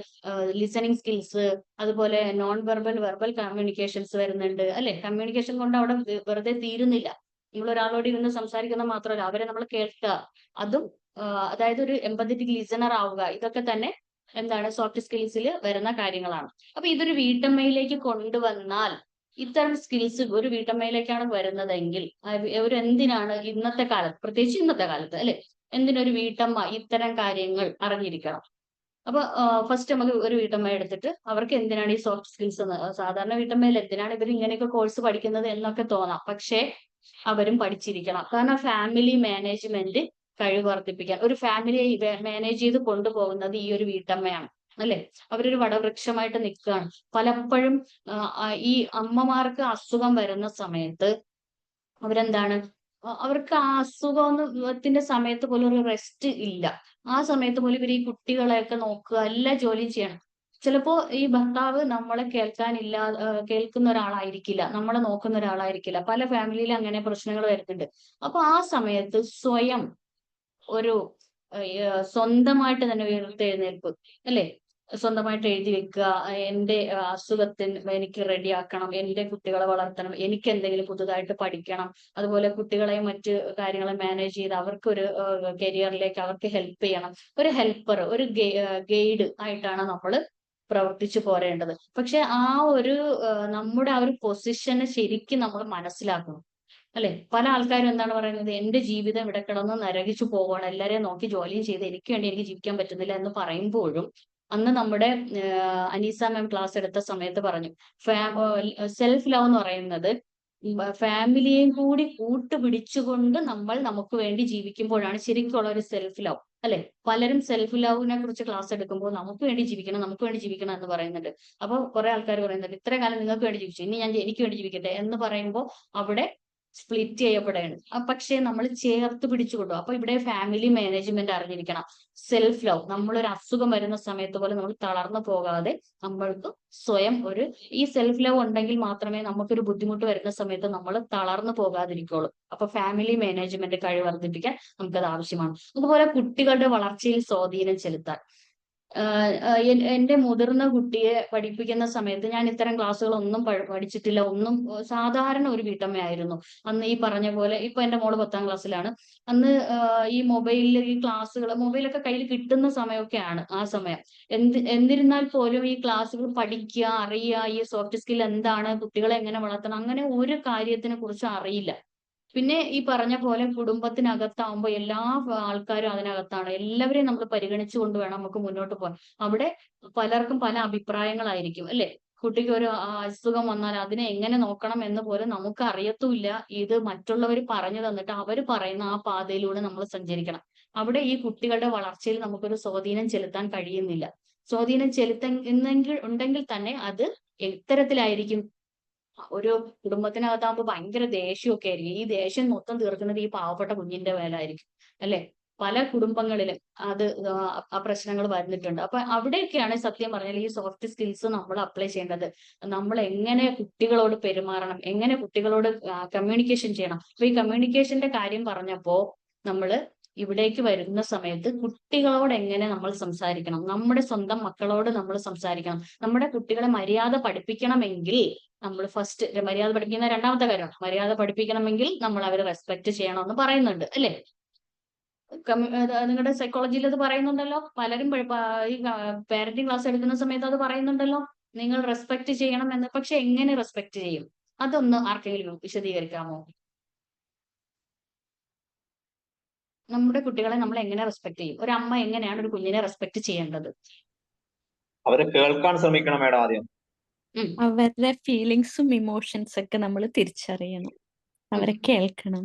ലിസണിങ് സ്കിൽസ്, അതുപോലെ നോൺ വെർബൽ, വെർബൽ കമ്മ്യൂണിക്കേഷൻസ് വരുന്നുണ്ട്, അല്ലെ? കമ്മ്യൂണിക്കേഷൻ കൊണ്ട് അവിടെ വെറുതെ തീരുന്നില്ല. നമ്മൾ ഒരാളോട് ഇരുന്ന് സംസാരിക്കുന്നത് മാത്രമല്ല, അവരെ നമ്മൾ കേൾക്കുക, അതും അതായത് ഒരു എമ്പത്തറ്റിക് ലിസണർ ആവുക, ഇതൊക്കെ തന്നെ എന്താണ്? സോഫ്റ്റ് സ്കിൽസിൽ വരുന്ന കാര്യങ്ങളാണ്. അപ്പൊ ഇതൊരു വീട്ടമ്മയിലേക്ക് കൊണ്ടുവന്നാൽ, ഇത്തരം സ്കിൽസ് ഒരു വീട്ടമ്മയിലേക്കാണ് വരുന്നതെങ്കിൽ ഒരു എന്തിനാണ് ഇന്നത്തെ കാലത്ത്, പ്രത്യേകിച്ച് ഇന്നത്തെ കാലത്ത്, അല്ലെ, എന്തിനൊരു വീട്ടമ്മ ഇത്തരം കാര്യങ്ങൾ അറിഞ്ഞിരിക്കണം? അപ്പൊ ഫസ്റ്റ് നമുക്ക് ഒരു വീട്ടമ്മയെ എടുത്തിട്ട് അവർക്ക് എന്തിനാണ് ഈ സോഫ്റ്റ് സ്കിൽസ് എന്ന്, സാധാരണ വീട്ടമ്മയിൽ എന്തിനാണ് ഇവർ ഇങ്ങനെയൊക്കെ കോഴ്സ് പഠിക്കുന്നത് എന്നൊക്കെ തോന്നാം, പക്ഷേ അവരും പഠിച്ചിരിക്കണം. കാരണം ഫാമിലി മാനേജ്മെന്റ് കഴിവ് വർദ്ധിപ്പിക്കാൻ, ഒരു ഫാമിലിയെ മാനേജ് ചെയ്ത് കൊണ്ടുപോകുന്നത് ഈ ഒരു വീട്ടമ്മയാണ്, അല്ലെ? അവരൊരു വടവൃക്ഷമായിട്ട് നിൽക്കുകയാണ്. പലപ്പോഴും ഈ അമ്മമാർക്ക് അസുഖം വരുന്ന സമയത്ത് അവരെന്താണ്, അവർക്ക് ആ അസുഖത്തിന്റെ സമയത്ത് പോലും ഒരു റെസ്റ്റ് ഇല്ല. ആ സമയത്ത് പോലും ഇവർ ഈ കുട്ടികളെയൊക്കെ നോക്കുക, എല്ലാ ജോലിയും ചെയ്യണം. ചിലപ്പോ ഈ ഭർത്താവ് നമ്മളെ കേൾക്കുന്ന ഒരാളായിരിക്കില്ല, നമ്മളെ നോക്കുന്ന ഒരാളായിരിക്കില്ല. പല ഫാമിലിയിലും അങ്ങനെ പ്രശ്നങ്ങൾ വരുന്നുണ്ട്. അപ്പൊ ആ സമയത്ത് സ്വയം ഒരു സ്വന്തമായിട്ട് തന്നെ ഉയർത്തെഴുന്നേൽപ്പ്, അല്ലെ? സ്വന്തമായിട്ട് എഴുതി വെക്കുക. എന്റെ അസുഖത്തിന് എനിക്ക് റെഡിയാക്കണം, എന്റെ കുട്ടികളെ വളർത്തണം, എനിക്ക് എന്തെങ്കിലും പുതുതായിട്ട് പഠിക്കണം, അതുപോലെ കുട്ടികളെ മറ്റ് കാര്യങ്ങളെ മാനേജ് ചെയ്ത് അവർക്കൊരു കരിയറിലേക്ക് അവർക്ക് ഹെൽപ്പ് ചെയ്യണം. ഒരു ഹെൽപ്പർ, ഒരു ഗൈഡ് ആയിട്ടാണ് നമ്മൾ പ്രവർത്തിച്ചു പോരേണ്ടത്. പക്ഷെ ആ ഒരു നമ്മുടെ ആ ഒരു പൊസിഷനെ ശരിക്കും നമ്മൾ മനസ്സിലാക്കണം. അല്ലെ, പല ആൾക്കാരും എന്താണ് പറയുന്നത്, എന്റെ ജീവിതം ഇവിടെ കിടന്ന് നരകിച്ചു പോവാണ്, എല്ലാരെയും നോക്കി ജോലിയും ചെയ്ത് എനിക്ക് വേണ്ടി എനിക്ക് ജീവിക്കാൻ പറ്റുന്നില്ല എന്ന് പറയുമ്പോഴും, അന്ന് നമ്മുടെ അനീസ മാം ക്ലാസ് എടുത്ത സമയത്ത് പറഞ്ഞു, സെൽഫ് ലവ് എന്ന് പറയുന്നത് ഫാമിലിയെയും കൂടി കൂട്ടുപിടിച്ചുകൊണ്ട് നമ്മൾ നമുക്ക് വേണ്ടി ജീവിക്കുമ്പോഴാണ് ശരിക്കുള്ള ഒരു സെൽഫ് ലവ്. അല്ലെ, പലരും സെൽഫ് ലവിനെ കുറിച്ച് ക്ലാസ് എടുക്കുമ്പോൾ നമുക്ക് വേണ്ടി ജീവിക്കണം, നമുക്ക് വേണ്ടി ജീവിക്കണം എന്ന് പറയുന്നുണ്ട്. അപ്പൊ കുറെ ആൾക്കാർ പറയുന്നുണ്ട്, ഇത്ര കാലം നിങ്ങൾക്ക് വേണ്ടി ജീവിച്ചു, ഇനി ഞാൻ എനിക്ക് വേണ്ടി ജീവിക്കട്ടെ എന്ന് പറയുമ്പോൾ അവിടെ സ്പ്ലിറ്റ് ചെയ്യപ്പെടുകയാണ്. പക്ഷേ നമ്മൾ ചേർത്ത് പിടിച്ചുകൊണ്ടു. അപ്പൊ ഇവിടെ ഫാമിലി മാനേജ്മെന്റ് അറിഞ്ഞിരിക്കണം. സെൽഫ് ലവ്, നമ്മളൊരു അസുഖം വരുന്ന സമയത്ത് പോലെ നമ്മൾ തളർന്നു പോകാതെ നമ്മൾക്ക് സ്വയം ഈ സെൽഫ് ലവ് ഉണ്ടെങ്കിൽ മാത്രമേ നമുക്കൊരു ബുദ്ധിമുട്ട് വരുന്ന സമയത്ത് നമ്മൾ തളർന്നു പോകാതിരിക്കുള്ളൂ. അപ്പൊ ഫാമിലി മാനേജ്മെന്റ് കഴിവ് വർദ്ധിപ്പിക്കാൻ നമുക്കത് ആവശ്യമാണ്. അതുപോലെ കുട്ടികളുടെ വളർച്ചയിൽ സ്വാധീനം ചെലുത്താൻ. എന്റെ മുതിർന്ന കുട്ടിയെ പഠിപ്പിക്കുന്ന സമയത്ത് ഞാൻ ഇത്തരം ക്ലാസ്സുകളൊന്നും പഠിച്ചിട്ടില്ല. ഒന്നും സാധാരണ ഒരു വീട്ടമ്മയായിരുന്നു. അന്ന് ഈ പറഞ്ഞ പോലെ, ഇപ്പൊ എന്റെ മോള് 10ാം ക്ലാസ്സിലാണ്. അന്ന് ഈ മൊബൈലിൽ ഈ മൊബൈലൊക്കെ കയ്യിൽ കിട്ടുന്ന സമയമൊക്കെയാണ് ആ സമയം. എന്നിരുന്നാൽ പോലും ഈ ക്ലാസ്സുകൾ പഠിക്കുക, അറിയുക, ഈ സോഫ്റ്റ് സ്കിൽ എന്താണ്, കുട്ടികളെ എങ്ങനെ വളർത്തണം, അങ്ങനെ ഒരു കാര്യത്തിനെ കുറിച്ച് അറിയില്ല. പിന്നെ ഈ പറഞ്ഞ പോലെ കുടുംബത്തിനകത്താവുമ്പോൾ എല്ലാ ആൾക്കാരും അതിനകത്താണ്. എല്ലാവരെയും നമ്മൾ പരിഗണിച്ചു കൊണ്ട് വേണം നമുക്ക് മുന്നോട്ട് പോകാൻ. അവിടെ പലർക്കും പല അഭിപ്രായങ്ങളായിരിക്കും. അല്ലെ, കുട്ടിക്ക് ഒരു അസുഖം വന്നാൽ അതിനെ എങ്ങനെ നോക്കണം എന്ന് പോലും നമുക്ക് അറിയത്തുമില്ല. ഇത് മറ്റുള്ളവർ പറഞ്ഞു തന്നിട്ട് അവർ പറയുന്ന ആ പാതയിലൂടെ നമ്മൾ സഞ്ചരിക്കണം. അവിടെ ഈ കുട്ടികളുടെ വളർച്ചയിൽ നമുക്കൊരു സ്വാധീനം ചെലുത്താൻ കഴിയുന്നില്ല. സ്വാധീനം ഉണ്ടെങ്കിൽ തന്നെ അത് എത്തരത്തിലായിരിക്കും? ഒരു കുടുംബത്തിനകത്താകുമ്പോൾ ഭയങ്കര ദേഷ്യമൊക്കെ ആയിരിക്കും. ഈ ദേഷ്യം മൊത്തം തീർക്കുന്നത് ഈ പാവപ്പെട്ട കുഞ്ഞിന്റെ മേലായിരിക്കും. അല്ലെ, പല കുടുംബങ്ങളിലും അത് ആ പ്രശ്നങ്ങൾ വരുന്നിട്ടുണ്ട്. അപ്പൊ അവിടെയൊക്കെയാണ് സത്യം പറഞ്ഞാൽ ഈ സോഫ്റ്റ് സ്കിൽസ് നമ്മൾ അപ്ലൈ ചെയ്യേണ്ടത്. നമ്മൾ എങ്ങനെ കുട്ടികളോട് പെരുമാറണം, എങ്ങനെ കുട്ടികളോട് കമ്മ്യൂണിക്കേഷൻ ചെയ്യണം. അപ്പൊ ഈ കമ്മ്യൂണിക്കേഷന്റെ കാര്യം പറഞ്ഞപ്പോ നമ്മള് ഇവിടേക്ക് വരുന്ന സമയത്ത് കുട്ടികളോട് എങ്ങനെ നമ്മൾ സംസാരിക്കണം, നമ്മുടെ സ്വന്തം മക്കളോട് നമ്മൾ സംസാരിക്കണം. നമ്മുടെ കുട്ടികളെ മര്യാദ പഠിപ്പിക്കണമെങ്കിൽ നമ്മൾ ഫസ്റ്റ് മര്യാദ പഠിപ്പിക്കുന്ന രണ്ടാമത്തെ കാര്യമാണ്. മര്യാദ പഠിപ്പിക്കണമെങ്കിൽ നമ്മൾ അവരെ റെസ്പെക്ട് ചെയ്യണമെന്ന് പറയുന്നുണ്ട്. അല്ലെ, നിങ്ങളുടെ സൈക്കോളജിയിൽ അത് പറയുന്നുണ്ടല്ലോ. പലരും ഈ പാരന്റിങ് ക്ലാസ് എടുക്കുന്ന സമയത്ത് അത് പറയുന്നുണ്ടല്ലോ, നിങ്ങൾ റെസ്പെക്ട് ചെയ്യണം എന്ന്. പക്ഷെ എങ്ങനെ റെസ്പെക്ട് ചെയ്യും? അതൊന്ന് ആർക്കെങ്കിലും വിശദീകരിക്കാമോ? നമ്മുടെ കുട്ടികളെ നമ്മൾ എങ്ങനെ റെസ്പെക്ട് ചെയ്യും? ഒരു അമ്മ എങ്ങനെയാണ് ഒരു കുഞ്ഞിനെ റെസ്പെക്ട് ചെയ്യേണ്ടത്? അവരെ കേൾക്കാൻ ശ്രമിക്കണം മേഡം ആദ്യം. അവരുടെ ഫീലിങ്സും ഇമോഷൻസ് ഒക്കെ നമ്മൾ തിരിച്ചറിയണം, അവരെ കേൾക്കണം.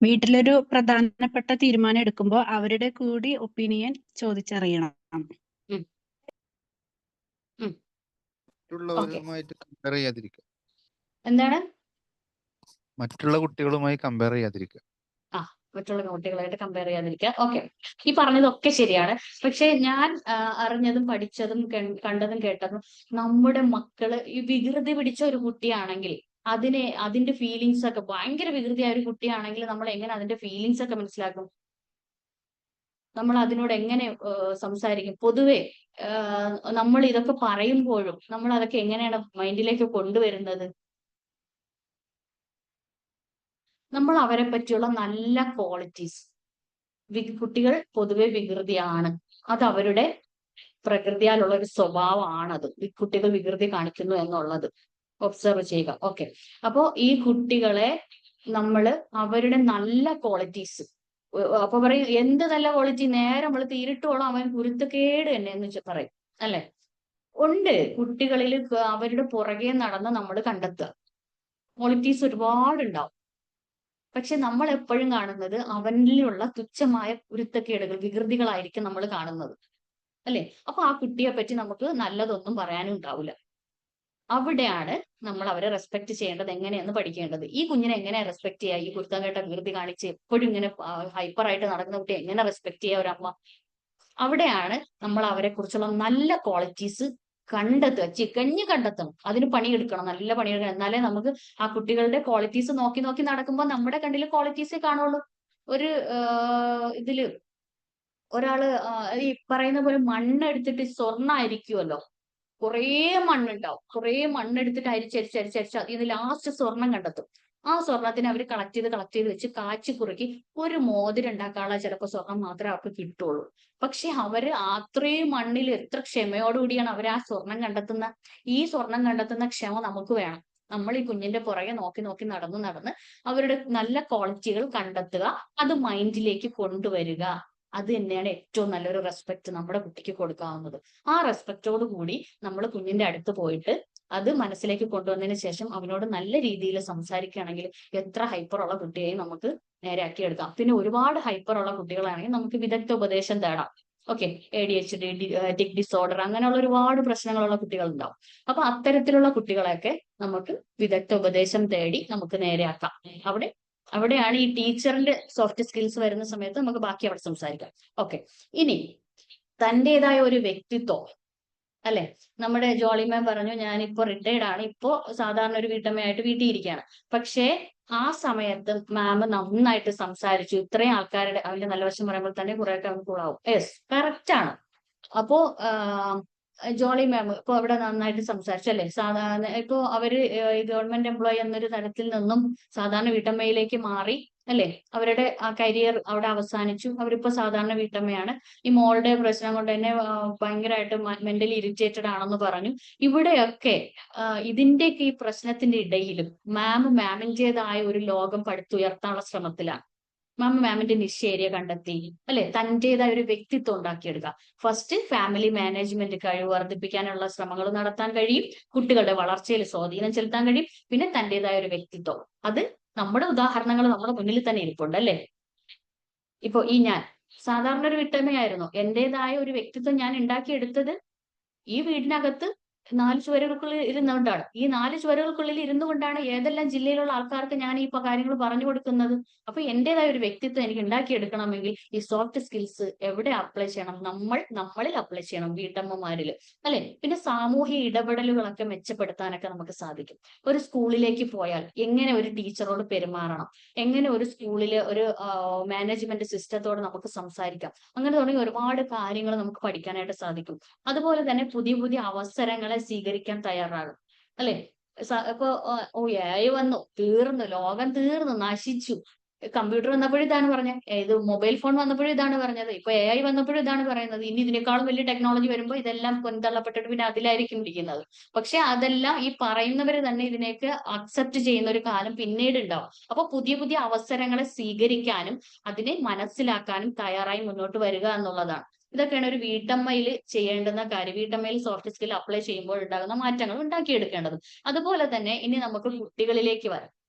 വീട്ടിലൊരു പ്രധാനപ്പെട്ട തീരുമാനം എടുക്കുമ്പോൾ അവരുടെ കൂടി ഒപ്പീനിയൻ ചോദിച്ചറിയണം. മറ്റുള്ളവരുമായിട്ട് കമ്പയർ ചെയ്യാതിരിക്കുക. എന്താണ്? മറ്റുള്ള കുട്ടികളുമായി കമ്പയർ ചെയ്യാതിരിക്കുക. മറ്റുള്ള കുട്ടികളായിട്ട് കമ്പയർ ചെയ്യാതിരിക്കുക. ഓക്കെ, ഈ പറഞ്ഞതൊക്കെ ശരിയാണ്. പക്ഷെ ഞാൻ അറിഞ്ഞതും പഠിച്ചതും കണ്ടതും കേട്ടതും, നമ്മുടെ മക്കള് ഈ വികൃതി പിടിച്ച ഒരു കുട്ടിയാണെങ്കിൽ അതിന്റെ ഫീലിങ്സ് ഒക്കെ, ഭയങ്കര വികൃതിയായ ഒരു കുട്ടിയാണെങ്കിൽ നമ്മൾ എങ്ങനെ അതിന്റെ ഫീലിങ്സ് ഒക്കെ മനസ്സിലാക്കും? നമ്മൾ അതിനോട് എങ്ങനെ സംസാരിക്കും? പൊതുവെ നമ്മൾ ഇതൊക്കെ പറയുമ്പോഴും നമ്മൾ അതൊക്കെ എങ്ങനെയാണ് മൈൻഡിലേക്ക് കൊണ്ടുവരുന്നത്? നമ്മൾ അവരെ പറ്റിയുള്ള നല്ല ക്വാളിറ്റീസ്, കുട്ടികൾ പൊതുവെ വികൃതിയാണ്, അത് അവരുടെ പ്രകൃതിയാലുള്ള ഒരു സ്വഭാവമാണത്. കുട്ടികൾ വികൃതി കാണിക്കുന്നു എന്നുള്ളത് ഒബ്സർവ് ചെയ്യുക. ഓക്കെ, അപ്പോ ഈ കുട്ടികളെ നമ്മള് അവരുടെ നല്ല ക്വാളിറ്റീസ്, അപ്പൊ പറയും എന്ത് നല്ല ക്വാളിറ്റി, നേരെ നമ്മൾ തീരിട്ടോളം അവൻ കുരുത്തക്കേട് തന്നെ എന്ന് പറയും. അല്ലെ, ഉണ്ട് കുട്ടികളിൽ അവരുടെ പുറകെ നടന്ന് നമ്മൾ കണ്ടെത്തുക. ക്വാളിറ്റീസ് ഒരുപാടുണ്ടാവും. പക്ഷെ നമ്മൾ എപ്പോഴും കാണുന്നത് അവനിലുള്ള തുച്ഛമായ കുരുത്തക്കേടുകൾ, വികൃതികളായിരിക്കും നമ്മൾ കാണുന്നത്. അല്ലെ, അപ്പൊ ആ കുട്ടിയെ പറ്റി നമുക്ക് നല്ലതൊന്നും പറയാനും ഉണ്ടാവില്ല. അവിടെയാണ് നമ്മൾ അവരെ റെസ്പെക്ട് ചെയ്യേണ്ടത്, എങ്ങനെയെന്ന് പഠിക്കേണ്ടത്. ഈ കുഞ്ഞിനെ എങ്ങനെ റെസ്പെക്ട് ചെയ്യുക? ഈ കുരുത്തം കേട്ട വികൃതി കാണിച്ച് എപ്പോഴും ഇങ്ങനെ ഹൈപ്പർ ആയിട്ട് നടക്കുന്ന കുട്ടിയെ എങ്ങനെ റെസ്പെക്ട് ചെയ്യുക ഒരമ്മ? അവിടെയാണ് നമ്മൾ അവരെ കുറിച്ചുള്ള നല്ല ക്വാളിറ്റീസ് കണ്ടെത്തുക, കണ്ടെത്തണം. അതിന് പണിയെടുക്കണം, നല്ല പണിയെടുക്കണം. എന്നാലേ നമുക്ക് ആ കുട്ടികളുടെ ക്വാളിറ്റീസ് നോക്കി നോക്കി നടക്കുമ്പോൾ നമ്മുടെ കണ്ണിൽ ക്വാളിറ്റീസേ കാണുള്ളൂ. ഒരു ഇതില് ഒരാള് ഈ പറയുന്ന പോലെ മണ്ണെടുത്തിട്ട് സ്വർണ്ണമായിരിക്കുമല്ലോ, കുറേ മണ്ണുണ്ടാവും, കുറേ മണ്ണെടുത്തിട്ട് അരിച്ചരിച്ചരിച്ചരിച്ച് ഇത് ലാസ്റ്റ് സ്വർണം കണ്ടെത്തും. ആ സ്വർണത്തിന് അവർ കളക്ട് ചെയ്ത് വെച്ച് കാച്ചി കുറുക്കി ഒരു മോതിരം ഉണ്ടാക്കാനുള്ള ചിലപ്പോൾ സ്വർണം മാത്രമേ അവർക്ക് കിട്ടുള്ളൂ. പക്ഷെ അവര് അത്രയും മണ്ണിൽ എത്ര ക്ഷമയോടുകൂടിയാണ് അവർ ആ സ്വർണം കണ്ടെത്തുന്ന. ഈ സ്വർണം കണ്ടെത്തുന്ന ക്ഷമ നമുക്ക് വേണം. നമ്മൾ ഈ കുഞ്ഞിന്റെ പുറകെ നോക്കി നടന്ന് അവരുടെ നല്ല ക്വാളിറ്റികൾ കണ്ടെത്തുക, അത് മൈൻഡിലേക്ക് കൊണ്ടുവരിക. അത് തന്നെയാണ് ഏറ്റവും നല്ലൊരു റെസ്പെക്ട് നമ്മുടെ കുട്ടിക്ക് കൊടുക്കാവുന്നത്. ആ റെസ്പെക്റ്റോട് കൂടി നമ്മൾ കുഞ്ഞിന്റെ അടുത്ത് പോയിട്ട് അത് മനസ്സിലേക്ക് കൊണ്ടുവന്നതിന് ശേഷം അവനോട് നല്ല രീതിയിൽ സംസാരിക്കുകയാണെങ്കിൽ എത്ര ഹൈപ്പർ ഉള്ള കുട്ടിയെയും നമുക്ക് നേരെയാക്കിയെടുക്കാം. പിന്നെ ഒരുപാട് ഹൈപ്പർ ഉള്ള കുട്ടികളാണെങ്കിൽ നമുക്ക് വിദഗ്ധ ഉപദേശം തേടാം. ഓക്കെ, ADHD, ടിക് ഡിസോർഡർ, അങ്ങനെയുള്ള ഒരുപാട് പ്രശ്നങ്ങളുള്ള കുട്ടികൾ ഉണ്ടാവും. അപ്പൊ അത്തരത്തിലുള്ള കുട്ടികളെയൊക്കെ നമുക്ക് വിദഗ്ധ ഉപദേശം തേടി നമുക്ക് നേരെയാക്കാം. അവിടെയാണ് ഈ ടീച്ചറിന്റെ സോഫ്റ്റ് സ്കിൽസ് വരുന്ന സമയത്ത് നമുക്ക് ബാക്കി അവിടെ സംസാരിക്കാം. ഓക്കെ, ഇനി തന്റേതായ ഒരു വ്യക്തിത്വം അല്ലെ. നമ്മുടെ ജോളി മാം പറഞ്ഞു ഞാനിപ്പോ റിട്ടയർഡ് ആണ്, ഇപ്പോ സാധാരണ ഒരു വീട്ടമ്മയായിട്ട് വീട്ടിൽ ഇരിക്കുകയാണ്. പക്ഷേ ആ സമയത്ത് മാം നന്നായിട്ട് സംസാരിച്ചു. ഇത്രയും ആൾക്കാരുടെ അതിന്റെ നല്ല വശം പറയുമ്പോൾ തന്നെ കുറെയൊക്കെ നമുക്ക് കൂടാവും. യെസ്, കറക്റ്റ് ആണ്. അപ്പോ ജോളി മാം ഇപ്പൊ അവിടെ നന്നായിട്ട് സംസാരിച്ചു അല്ലെ. സാധാരണ ഇപ്പോ അവര് ഗവൺമെന്റ് എംപ്ലോയി എന്നൊരു തരത്തിൽ നിന്നും സാധാരണ വീട്ടമ്മയിലേക്ക് മാറി അല്ലെ. അവരുടെ ആ കരിയർ അവിടെ അവസാനിച്ചു. അവരിപ്പോ സാധാരണ വീട്ടമ്മയാണ്. ഈ മോളുടെ പ്രശ്നം കൊണ്ട് തന്നെ ഭയങ്കരമായിട്ട് മെന്റലി ഇറിറ്റേറ്റഡ് ആണെന്ന് പറഞ്ഞു. ഇവിടെയൊക്കെ ഇതിന്റെയൊക്കെ ഈ പ്രശ്നത്തിന്റെ ഇടയിലും മാമിന്റേതായ ഒരു ലോകം പടുത്തുയർത്താനുള്ള ശ്രമത്തിലാണ്. മാമിന്റെ നിശ ഏരിയ കണ്ടെത്തി അല്ലെ, തന്റേതായ ഒരു വ്യക്തിത്വം ഉണ്ടാക്കിയെടുക്കുക. ഫസ്റ്റ് ഫാമിലി മാനേജ്മെന്റ് കഴിവ് വർദ്ധിപ്പിക്കാനുള്ള ശ്രമങ്ങൾ നടത്താൻ കഴിയും, കുട്ടികളുടെ വളർച്ചയിൽ സ്വാധീനം ചെലുത്താൻ കഴിയും. പിന്നെ തന്റേതായ ഒരു വ്യക്തിത്വം, അത് നമ്മുടെ ഉദാഹരണങ്ങൾ നമ്മുടെ മുന്നിൽ തന്നെ ഇരിപ്പുണ്ട് അല്ലെ. ഇപ്പൊ ഞാൻ സാധാരണ ഒരു വീട്ടമ്മയായിരുന്നു. എന്റേതായ ഒരു വ്യക്തിത്വം ഞാൻ ഉണ്ടാക്കിയെടുത്തത് ഈ വീടിനകത്ത് 4 ചുവരുകൾക്കുള്ളിൽ ഇരുന്നുകൊണ്ടാണ്. ഈ 4 ചുവരുകൾക്കുള്ളിൽ ഇരുന്നുകൊണ്ടാണ് ഏതെല്ലാം ജില്ലയിലുള്ള ആൾക്കാർക്ക് ഞാൻ ഈ കാര്യങ്ങൾ പറഞ്ഞു കൊടുക്കുന്നത്. അപ്പൊ എന്റേതായ ഒരു വ്യക്തിത്വം എനിക്ക് ഉണ്ടാക്കിയെടുക്കണമെങ്കിൽ ഈ സോഫ്റ്റ് സ്കിൽസ് എവിടെ അപ്ലൈ ചെയ്യണം? നമ്മളിൽ അപ്ലൈ ചെയ്യണം, വീട്ടമ്മമാരിൽ അല്ലെ. പിന്നെ സാമൂഹിക ഇടപെടലുകളൊക്കെ മെച്ചപ്പെടുത്താനൊക്കെ നമുക്ക് സാധിക്കും. ഒരു സ്കൂളിലേക്ക് പോയാൽ എങ്ങനെ ഒരു ടീച്ചറോട് പെരുമാറണം, എങ്ങനെ ഒരു സ്കൂളില് ഒരു മാനേജ്മെന്റ് സിസ്റ്റത്തോട് നമുക്ക് സംസാരിക്കാം, അങ്ങനെ തുടങ്ങി ഒരുപാട് കാര്യങ്ങൾ നമുക്ക് പഠിക്കാനായിട്ട് സാധിക്കും. അതുപോലെ തന്നെ പുതിയ അവസരങ്ങളെ സ്വീകരിക്കാൻ തയ്യാറാകും അല്ലെ. ഇപ്പൊ AI വന്നു, തീർന്നു, ലോകം തീർന്നു, നശിച്ചു. കമ്പ്യൂട്ടർ വന്നപ്പോഴും ഇതാണ് പറഞ്ഞത്, ഇത് മൊബൈൽ ഫോൺ വന്നപ്പോഴും ഇതാണ് പറഞ്ഞത്, ഇപ്പൊ AI വന്നപ്പോഴും ഇതാണ് പറയുന്നത്. ഇനി ഇതിനേക്കാളും വലിയ ടെക്നോളജി വരുമ്പോൾ ഇതെല്ലാം കൊന്തള്ളപ്പെട്ടിട്ട് പിന്നെ അതിലായിരിക്കും ഇരിക്കുന്നത്. പക്ഷെ അതെല്ലാം ഈ പറയുന്നവര് തന്നെ ഇതിനേക്ക് അക്സെപ്റ്റ് ചെയ്യുന്ന ഒരു കാലം പിന്നീട് ഉണ്ടാവും. അപ്പൊ പുതിയ അവസരങ്ങളെ സ്വീകരിക്കാനും അതിനെ മനസ്സിലാക്കാനും തയ്യാറായി മുന്നോട്ട് വരിക എന്നുള്ളതാണ്. ഇതൊക്കെയാണ് ഒരു വീട്ടമ്മയിൽ ചെയ്യേണ്ടുന്ന കാര്യം. വീട്ടമ്മയിൽ സോഫ്റ്റ് സ്കിൽ അപ്ലൈ ചെയ്യുമ്പോൾ ഉണ്ടാകുന്ന മാറ്റങ്ങൾ ഉണ്ടാക്കിയെടുക്കേണ്ടത്. അതുപോലെ തന്നെ ഇനി നമുക്ക്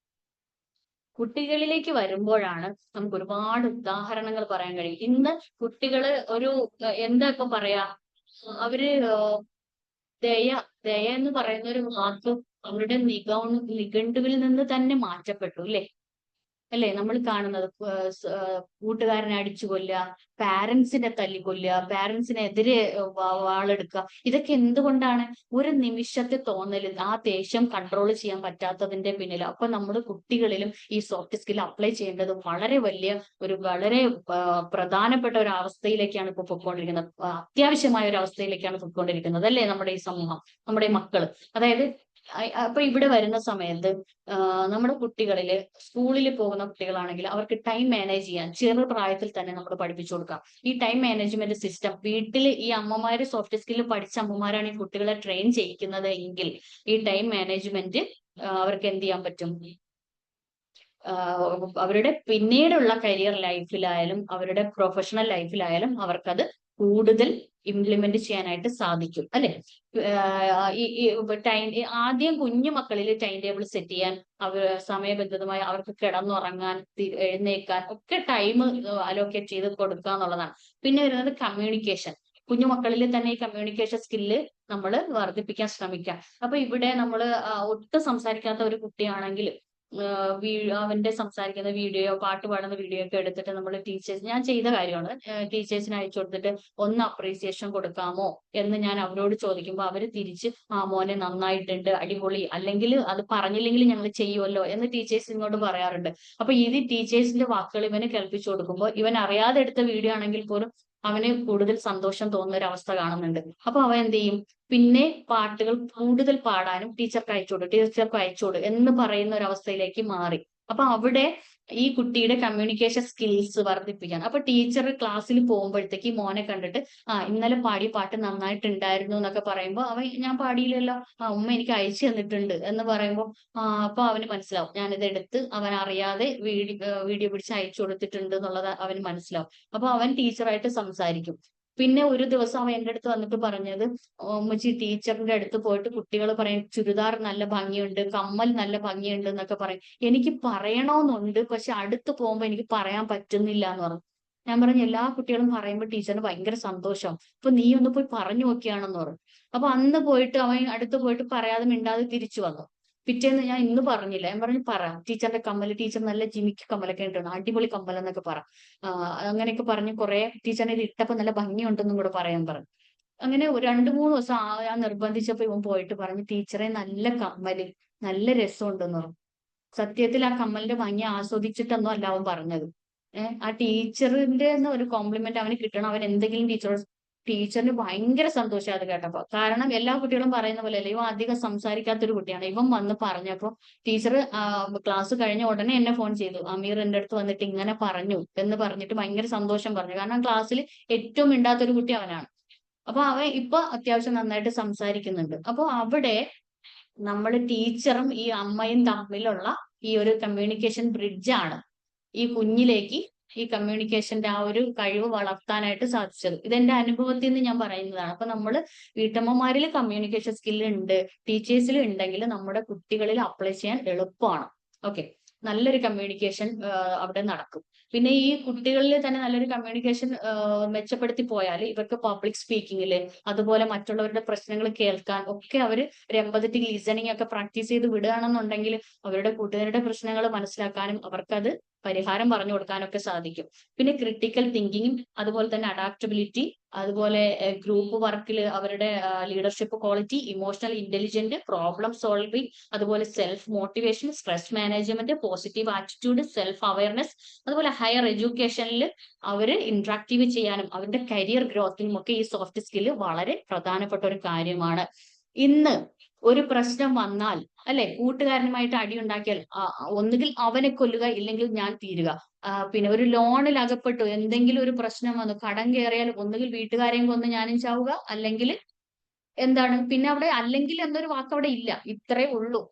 കുട്ടികളിലേക്ക് വരുമ്പോഴാണ് നമുക്ക് ഒരുപാട് ഉദാഹരണങ്ങൾ പറയാൻ കഴിയും. ഇന്ന് കുട്ടികള് ഒരു എന്താ ഇപ്പൊ പറയാ, അവര് ദയ എന്ന് പറയുന്ന ഒരു വാക്ക് അവരുടെ നിഘണ്ടുവിൽ നിന്ന് തന്നെ മാറ്റപ്പെട്ടു അല്ലേ. നമ്മൾ കാണുന്നത് കൂട്ടുകാരനെ അടിച്ചു കൊല്ലുക, പാരന്റ്സിനെ തല്ലിക്കൊല്ലുക, പാരന്റ്സിനെതിരെ വാളെടുക്കുക. ഇതൊക്കെ എന്തുകൊണ്ടാണ്? ഒരു നിമിഷത്തെ തോന്നലിൽ ആ ദേഷ്യം കൺട്രോൾ ചെയ്യാൻ പറ്റാത്തതിന്റെ പിന്നിൽ. അപ്പൊ നമ്മുടെ കുട്ടികളിലും ഈ സോഫ്റ്റ് സ്കിൽ അപ്ലൈ ചെയ്യേണ്ടത് വളരെ പ്രധാനപ്പെട്ട ഒരു അവസ്ഥയിലേക്കാണ് ഇപ്പൊ പൊയ്ക്കൊണ്ടിരിക്കുന്നത്. അത്യാവശ്യമായ ഒരു അവസ്ഥയിലേക്കാണ് പൊയ്ക്കൊണ്ടിരിക്കുന്നത് അല്ലേ നമ്മുടെ ഈ സമൂഹം, നമ്മുടെ മക്കള്. അതായത് അപ്പൊ ഇവിടെ വരുന്ന സമയത്ത് നമ്മുടെ കുട്ടികളില് സ്കൂളിൽ പോകുന്ന കുട്ടികളാണെങ്കിൽ അവർക്ക് ടൈം മാനേജ് ചെയ്യാൻ ചെറു പ്രായത്തിൽ തന്നെ നമ്മൾ പഠിപ്പിച്ചു കൊടുക്കാം. ഈ ടൈം മാനേജ്മെന്റ് സിസ്റ്റം വീട്ടിൽ ഈ അമ്മമാര് സോഫ്റ്റ് സ്കിൽ പഠിച്ച അമ്മമാരാണ് ഈ കുട്ടികളെ ട്രെയിൻ ചെയ്യിക്കുന്നത് എങ്കിൽ ഈ ടൈം മാനേജ്മെന്റ് അവർക്ക് എന്ത് ചെയ്യാൻ പറ്റും? അവരുടെ പിന്നീടുള്ള കരിയർ ലൈഫിലായാലും അവരുടെ പ്രൊഫഷണൽ ലൈഫിലായാലും അവർക്കത് കൂടുതൽ ഇംപ്ലിമെന്റ് ചെയ്യാനായിട്ട് സാധിക്കും അല്ലെ. ആദ്യം കുഞ്ഞു മക്കളിൽ ടൈം ടേബിൾ സെറ്റ് ചെയ്യാൻ, സമയബന്ധിതമായി അവർക്ക് കിടന്നുറങ്ങാൻ, എഴുന്നേക്കാൻ ഒക്കെ ടൈം അലോക്കേറ്റ് ചെയ്ത് കൊടുക്കുക എന്നുള്ളതാണ്. പിന്നെ വരുന്നത് കമ്മ്യൂണിക്കേഷൻ. കുഞ്ഞുമക്കളിൽ തന്നെ ഈ കമ്മ്യൂണിക്കേഷൻ സ്കില്ല് നമ്മൾ വർദ്ധിപ്പിക്കാൻ ശ്രമിക്കാം. അപ്പൊ ഇവിടെ നമ്മൾ ഒട്ടും സംസാരിക്കാത്ത ഒരു കുട്ടിയാണെങ്കിൽ അവന്റെ സംസാരിക്കുന്ന വീഡിയോ, പാട്ട് പാടുന്ന വീഡിയോ ഒക്കെ എടുത്തിട്ട് നമ്മൾ ഞാൻ ചെയ്ത കാര്യമാണ്, ടീച്ചേഴ്സിന് അയച്ചു കൊടുത്തിട്ട് ഒന്ന് അപ്രീസിയേഷൻ കൊടുക്കാമോ എന്ന് ഞാൻ അവരോട് ചോദിക്കുമ്പോൾ അവര് തിരിച്ച് മോനെ നന്നായിട്ടുണ്ട്, അടിപൊളി, അല്ലെങ്കിൽ അത് പറഞ്ഞില്ലെങ്കിൽ ഞങ്ങൾ ചെയ്യുമല്ലോ എന്ന് ടീച്ചേഴ്സ് ഇങ്ങോട്ട് പറയാറുണ്ട്. അപ്പൊ ഇത് ടീച്ചേഴ്സിന്റെ വാക്കുകൾ ഇവന് കേൾപ്പിച്ചു കൊടുക്കുമ്പോൾ ഇവൻ അറിയാതെ എടുത്ത വീഡിയോ ആണെങ്കിൽ പോലും അവന് കൂടുതൽ സന്തോഷം തോന്നുന്ന ഒരു അവസ്ഥ കാണുന്നുണ്ട്. അപ്പൊ അവൻ എന്ത് ചെയ്യും? പിന്നെ പാട്ടുകൾ കൂടുതൽ പാടാനും ടീച്ചർക്ക് അയച്ചോട് എന്ന് പറയുന്ന ഒരു അവസ്ഥയിലേക്ക് മാറി. അപ്പൊ അവിടെ ഈ കുട്ടിയുടെ കമ്മ്യൂണിക്കേഷൻ സ്കിൽസ് വർദ്ധിപ്പിക്കാൻ. അപ്പൊ ടീച്ചർ ക്ലാസ്സിൽ പോകുമ്പോഴത്തേക്ക് മോനെ കണ്ടിട്ട് ഇന്നലെ പാടിയ പാട്ട് നന്നായിട്ടുണ്ടായിരുന്നു എന്നൊക്കെ പറയുമ്പോൾ അവൻ ഞാൻ പാടിയില്ലല്ലോ, ഉമ്മ എനിക്ക് അയച്ചു തന്നിട്ടുണ്ട് എന്ന് പറയുമ്പോൾ അപ്പൊ അവന് മനസ്സിലാവും ഞാനിത് എടുത്ത് അവൻ അറിയാതെ വീഡിയോ പിടിച്ച് അയച്ചു കൊടുത്തിട്ടുണ്ട് എന്നുള്ളത് അവന് മനസ്സിലാവും. അപ്പൊ അവൻ ടീച്ചറായിട്ട് സംസാരിക്കും. പിന്നെ ഒരു ദിവസം അവൻ എൻ്റെ അടുത്ത് വന്നിട്ട് പറഞ്ഞത്, ഉമ്മച്ചി ടീച്ചറിന്റെ അടുത്ത് പോയിട്ട് കുട്ടികൾ പറയും ചുരിദാർ നല്ല ഭംഗിയുണ്ട്, കമ്മൽ നല്ല ഭംഗിയുണ്ട് എന്നൊക്കെ പറയും. എനിക്ക് പറയണമെന്നുണ്ട്, പക്ഷെ അടുത്ത് പോകുമ്പോ എനിക്ക് പറയാൻ പറ്റുന്നില്ല എന്ന് പറഞ്ഞു. ഞാൻ പറഞ്ഞു എല്ലാ കുട്ടികളും പറയുമ്പോൾ ടീച്ചറിന് ഭയങ്കര സന്തോഷം, അപ്പൊ നീ ഒന്ന് പോയി പറഞ്ഞു നോക്കിയാണെന്ന് പറഞ്ഞു. അപ്പൊ അന്ന് പോയിട്ട് അവൻ അടുത്ത് പോയിട്ട് പറയാതെ മിണ്ടാതെ തിരിച്ചു വന്നു. പിറ്റേന്ന് ഞാൻ ഇന്ന് പറഞ്ഞില്ല, ഞാൻ പറഞ്ഞു പറ ടീച്ചറിന്റെ കമ്മൽ, ടീച്ചർ നല്ല ജിമിക്ക് കമ്മലൊക്കെ ഇട്ടുണ്ട്, അടിപൊളി കമ്മൽ എന്നൊക്കെ പറ. അങ്ങനെയൊക്കെ പറഞ്ഞ് കുറെ ടീച്ചറിനെ ഇത് ഇട്ടപ്പോ നല്ല ഭംഗിയുണ്ടെന്നും കൂടെ പറയാൻ പറഞ്ഞു. അങ്ങനെ 2-3 ദിവസം ഞാൻ നിർബന്ധിച്ചപ്പോ ഇവൻ പോയിട്ട് പറഞ്ഞു ടീച്ചറെ നല്ല കമ്മല്, നല്ല രസമുണ്ടെന്ന് പറഞ്ഞു. സത്യത്തിൽ ആ കമ്മലിന്റെ ഭംഗി ആസ്വദിച്ചിട്ടൊന്നും അല്ല അവൻ പറഞ്ഞത്. ആ ടീച്ചറിന്റെ ഒരു കോംപ്ലിമെന്റ് അവന് കിട്ടണം. അവൻ എന്തെങ്കിലും ടീച്ചറിന് ഭയങ്കര സന്തോഷം അത് കേട്ടപ്പോ. കാരണം എല്ലാ കുട്ടികളും പറയുന്ന പോലെ അല്ല, ഇവൻ അധികം സംസാരിക്കാത്തൊരു കുട്ടിയാണ്. ഇവൻ വന്ന് പറഞ്ഞപ്പോ ടീച്ചർ ക്ലാസ് കഴിഞ്ഞ ഉടനെ എന്നെ ഫോൺ ചെയ്തു, അമീർ എന്റെ അടുത്ത് വന്നിട്ട് ഇങ്ങനെ പറഞ്ഞു എന്ന് പറഞ്ഞിട്ട് ഭയങ്കര സന്തോഷം പറഞ്ഞു. കാരണം ക്ലാസ്സിൽ ഏറ്റവും മിണ്ടാത്തൊരു കുട്ടി അവനാണ്. അപ്പൊ അവൻ ഇപ്പൊ അത്യാവശ്യം നന്നായിട്ട് സംസാരിക്കുന്നുണ്ട്. അപ്പൊ അവിടെ നമ്മൾ ടീച്ചറും ഈ അമ്മയും തമ്മിലുള്ള ഈ ഒരു കമ്മ്യൂണിക്കേഷൻ ബ്രിഡ്ജാണ് ഈ കുഞ്ഞിലേക്ക് ഈ കമ്മ്യൂണിക്കേഷന്റെ ആ ഒരു കഴിവ് വളർത്താനായിട്ട് സാധിച്ചത്. ഇതെന്റെ അനുഭവത്തിൽ നിന്ന് ഞാൻ പറയുന്നതാണ്. അപ്പൊ നമ്മൾ വീട്ടമ്മമാരിൽ കമ്മ്യൂണിക്കേഷൻ സ്കിൽ ഉണ്ട്, ടീച്ചേഴ്സിലും ഉണ്ടെങ്കിൽ നമ്മുടെ കുട്ടികളിൽ അപ്ലൈ ചെയ്യാൻ എളുപ്പമാണ്. ഓക്കെ, നല്ലൊരു കമ്മ്യൂണിക്കേഷൻ അവിടെ നടക്കും. പിന്നെ ഈ കുട്ടികളിൽ തന്നെ നല്ലൊരു കമ്മ്യൂണിക്കേഷൻ മെച്ചപ്പെടുത്തി പോയാൽ ഇവർക്ക് പബ്ലിക് സ്പീക്കിങ്ങില്, അതുപോലെ മറ്റുള്ളവരുടെ പ്രശ്നങ്ങൾ കേൾക്കാൻ ഒക്കെ അവർ ഒരു എമ്പതറ്റിക് ലിസണിങ് ഒക്കെ പ്രാക്ടീസ് ചെയ്ത് വിടുകയാണെന്നുണ്ടെങ്കിൽ അവരുടെ കൂട്ടുകാരുടെ പ്രശ്നങ്ങൾ മനസ്സിലാക്കാനും അവർക്കത് പരിഹാരം പറഞ്ഞു കൊടുക്കാനൊക്കെ സാധിക്കും. പിന്നെ ക്രിട്ടിക്കൽ തിങ്കിങ്ങും അതുപോലെ തന്നെ അഡാപ്റ്റബിലിറ്റി, അതുപോലെ ഗ്രൂപ്പ് വർക്കിൽ അവരുടെ leadership quality, emotional intelligent, problem solving, അതുപോലെ self motivation, stress management, positive attitude, self awareness, അതുപോലെ ഹയർ എഡ്യൂക്കേഷനിൽ അവർ ഇന്ററാക്റ്റീവ് ചെയ്യാനും അവരുടെ കരിയർ ഗ്രോത്തിനും ഒക്കെ ഈ സോഫ്റ്റ് സ്കില്ല് വളരെ പ്രധാനപ്പെട്ട ഒരു കാര്യമാണ്. ഇന്ന് ഒരു പ്രശ്നം വന്നാൽ അല്ലെ, കൂട്ടുകാരനുമായിട്ട് അടി ഉണ്ടാക്കിയാൽ ഒന്നുകിൽ അവനെ കൊല്ലുക, ഇല്ലെങ്കിൽ ഞാൻ തീരുക. പിന്നെ ഒരു ലോണിൽ അകപ്പെട്ടു, എന്തെങ്കിലും ഒരു പ്രശ്നം വന്നു, കടം കയറിയാൽ ഒന്നുകിൽ വീട്ടുകാരെയും കൊന്ന് ഞാനും ചാവുക, അല്ലെങ്കിൽ എന്താണ് പിന്നെ അവിടെ അല്ലെങ്കിൽ എന്നൊരു വാക്ക് അവിടെ ഇല്ല. ഇത്രേ ഉള്ളൂ.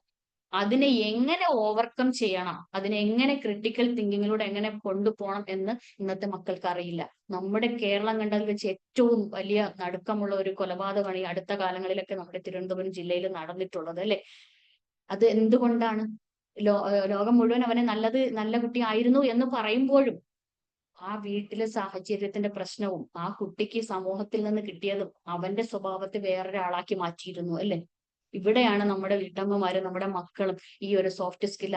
അതിനെ എങ്ങനെ ഓവർകം ചെയ്യണം, അതിനെ എങ്ങനെ ക്രിട്ടിക്കൽ തിങ്കിങ്ങിലൂടെ എങ്ങനെ കൊണ്ടുപോകണം എന്ന് ഇന്നത്തെ മക്കൾക്ക് അറിയില്ല. നമ്മുടെ കേരളം കണ്ടതിൽ വെച്ച് ഏറ്റവും വലിയ നടുക്കമുള്ള ഒരു കൊലപാതകമാണ് ഈ അടുത്ത കാലങ്ങളിലൊക്കെ നമ്മുടെ തിരുവനന്തപുരം ജില്ലയിൽ നടന്നിട്ടുള്ളത് അല്ലെ. അത് എന്തുകൊണ്ടാണ്? ലോകം മുഴുവൻ അവനെ നല്ല കുട്ടി ആയിരുന്നു എന്ന് പറയുമ്പോഴും ആ വീട്ടിലെ സാഹചര്യത്തിന്റെ പ്രശ്നവും ആ കുട്ടിക്ക് സമൂഹത്തിൽ നിന്ന് കിട്ടിയതും അവന്റെ സ്വഭാവത്തെ വേറൊരാളാക്കി മാറ്റിയിരുന്നു അല്ലെ. ഇവിടെയാണ് നമ്മുടെ വീട്ടമ്മമാരും നമ്മുടെ മക്കളും ഈ ഒരു സോഫ്റ്റ് സ്കിൽ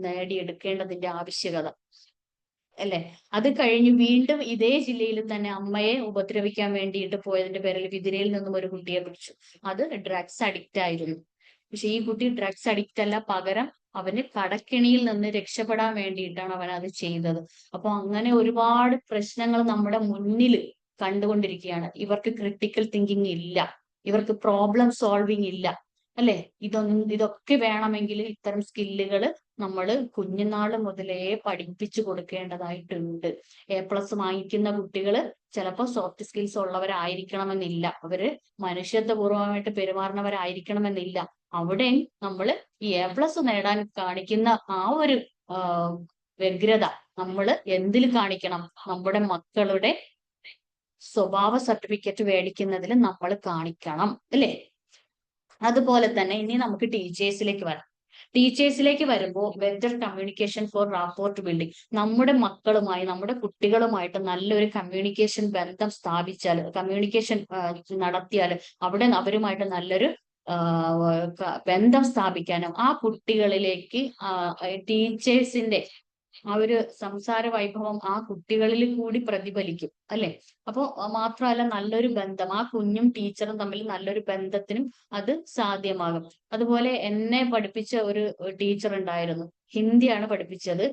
നേടിയെടുക്കേണ്ടതിന്റെ ആവശ്യകത അല്ലെ. അത് കഴിഞ്ഞ് വീണ്ടും ഇതേ ജില്ലയിൽ തന്നെ അമ്മയെ ഉപദ്രവിക്കാൻ വേണ്ടിയിട്ട് പോയതിന്റെ പേരിൽ വിതിരയിൽ നിന്നും ഒരു കുട്ടിയെ പിടിച്ചു. അത് ഡ്രഗ്സ് അഡിക്റ്റ് ആയിരുന്നു. പക്ഷെ ഈ കുട്ടി ഡ്രഗ്സ് അഡിക്റ്റ് അല്ല, പകരം അവന് കടക്കെണിയിൽ നിന്ന് രക്ഷപ്പെടാൻ വേണ്ടിയിട്ടാണ് അവൻ അത് ചെയ്തത്. അപ്പൊ അങ്ങനെ ഒരുപാട് പ്രശ്നങ്ങൾ നമ്മുടെ മുന്നിൽ കണ്ടുകൊണ്ടിരിക്കുകയാണ്. ഇവർക്ക് ക്രിട്ടിക്കൽ തിങ്കിങ് ഇല്ല, ഇവർക്ക് പ്രോബ്ലം സോൾവിങ് ഇല്ല അല്ലെ. ഇതൊക്കെ വേണമെങ്കിൽ ഇത്തരം സ്കില്ലുകൾ നമ്മൾ കുഞ്ഞുനാൾ മുതലേ പഠിപ്പിച്ചു കൊടുക്കേണ്ടതായിട്ടുണ്ട്. A+ വാങ്ങിക്കുന്ന കുട്ടികൾ ചിലപ്പോൾ സോഫ്റ്റ് സ്കിൽസ് ഉള്ളവരായിരിക്കണമെന്നില്ല, അവര് മനുഷ്യത്വപൂർവമായിട്ട് പെരുമാറുന്നവരായിരിക്കണമെന്നില്ല. അവിടെ നമ്മൾ ഈ A+ നേടാൻ കാണിക്കുന്ന ആ ഒരു വ്യഗ്രത നമ്മൾ എന്തിൽ കാണിക്കണം? നമ്മുടെ മക്കളുടെ സ്വഭാവ സർട്ടിഫിക്കറ്റ് മേടിക്കുന്നതിൽ നമ്മൾ കാണിക്കണം അല്ലെ. അതുപോലെ തന്നെ ഇനി നമുക്ക് ടീച്ചേഴ്സിലേക്ക് വരുമ്പോൾ better communication for rapport building. നമ്മുടെ മക്കളുമായി നമ്മുടെ കുട്ടികളുമായിട്ട് നല്ലൊരു കമ്മ്യൂണിക്കേഷൻ ബന്ധം സ്ഥാപിച്ചാൽ, കമ്മ്യൂണിക്കേഷൻ നടത്തിയാൽ അവിടെ അവരുമായിട്ട് നല്ലൊരു ബന്ധം സ്ഥാപിക്കാനും ആ കുട്ടികളിലേക്ക് ടീച്ചേഴ്സിന്റെ ആ ഒരു സംസാര വൈഭവം ആ കുട്ടികളിൽ കൂടി പ്രതിഫലിക്കും അല്ലെ. അപ്പോ മാത്രമല്ല നല്ലൊരു ബന്ധം ആ കുഞ്ഞും ടീച്ചറും തമ്മിൽ നല്ലൊരു ബന്ധത്തിനും അത് സാധ്യമാകും. അതുപോലെ എന്നെ പഠിപ്പിച്ച ഒരു ടീച്ചർ ഉണ്ടായിരുന്നു, ഹിന്ദിയാണ് പഠിപ്പിച്ചത്.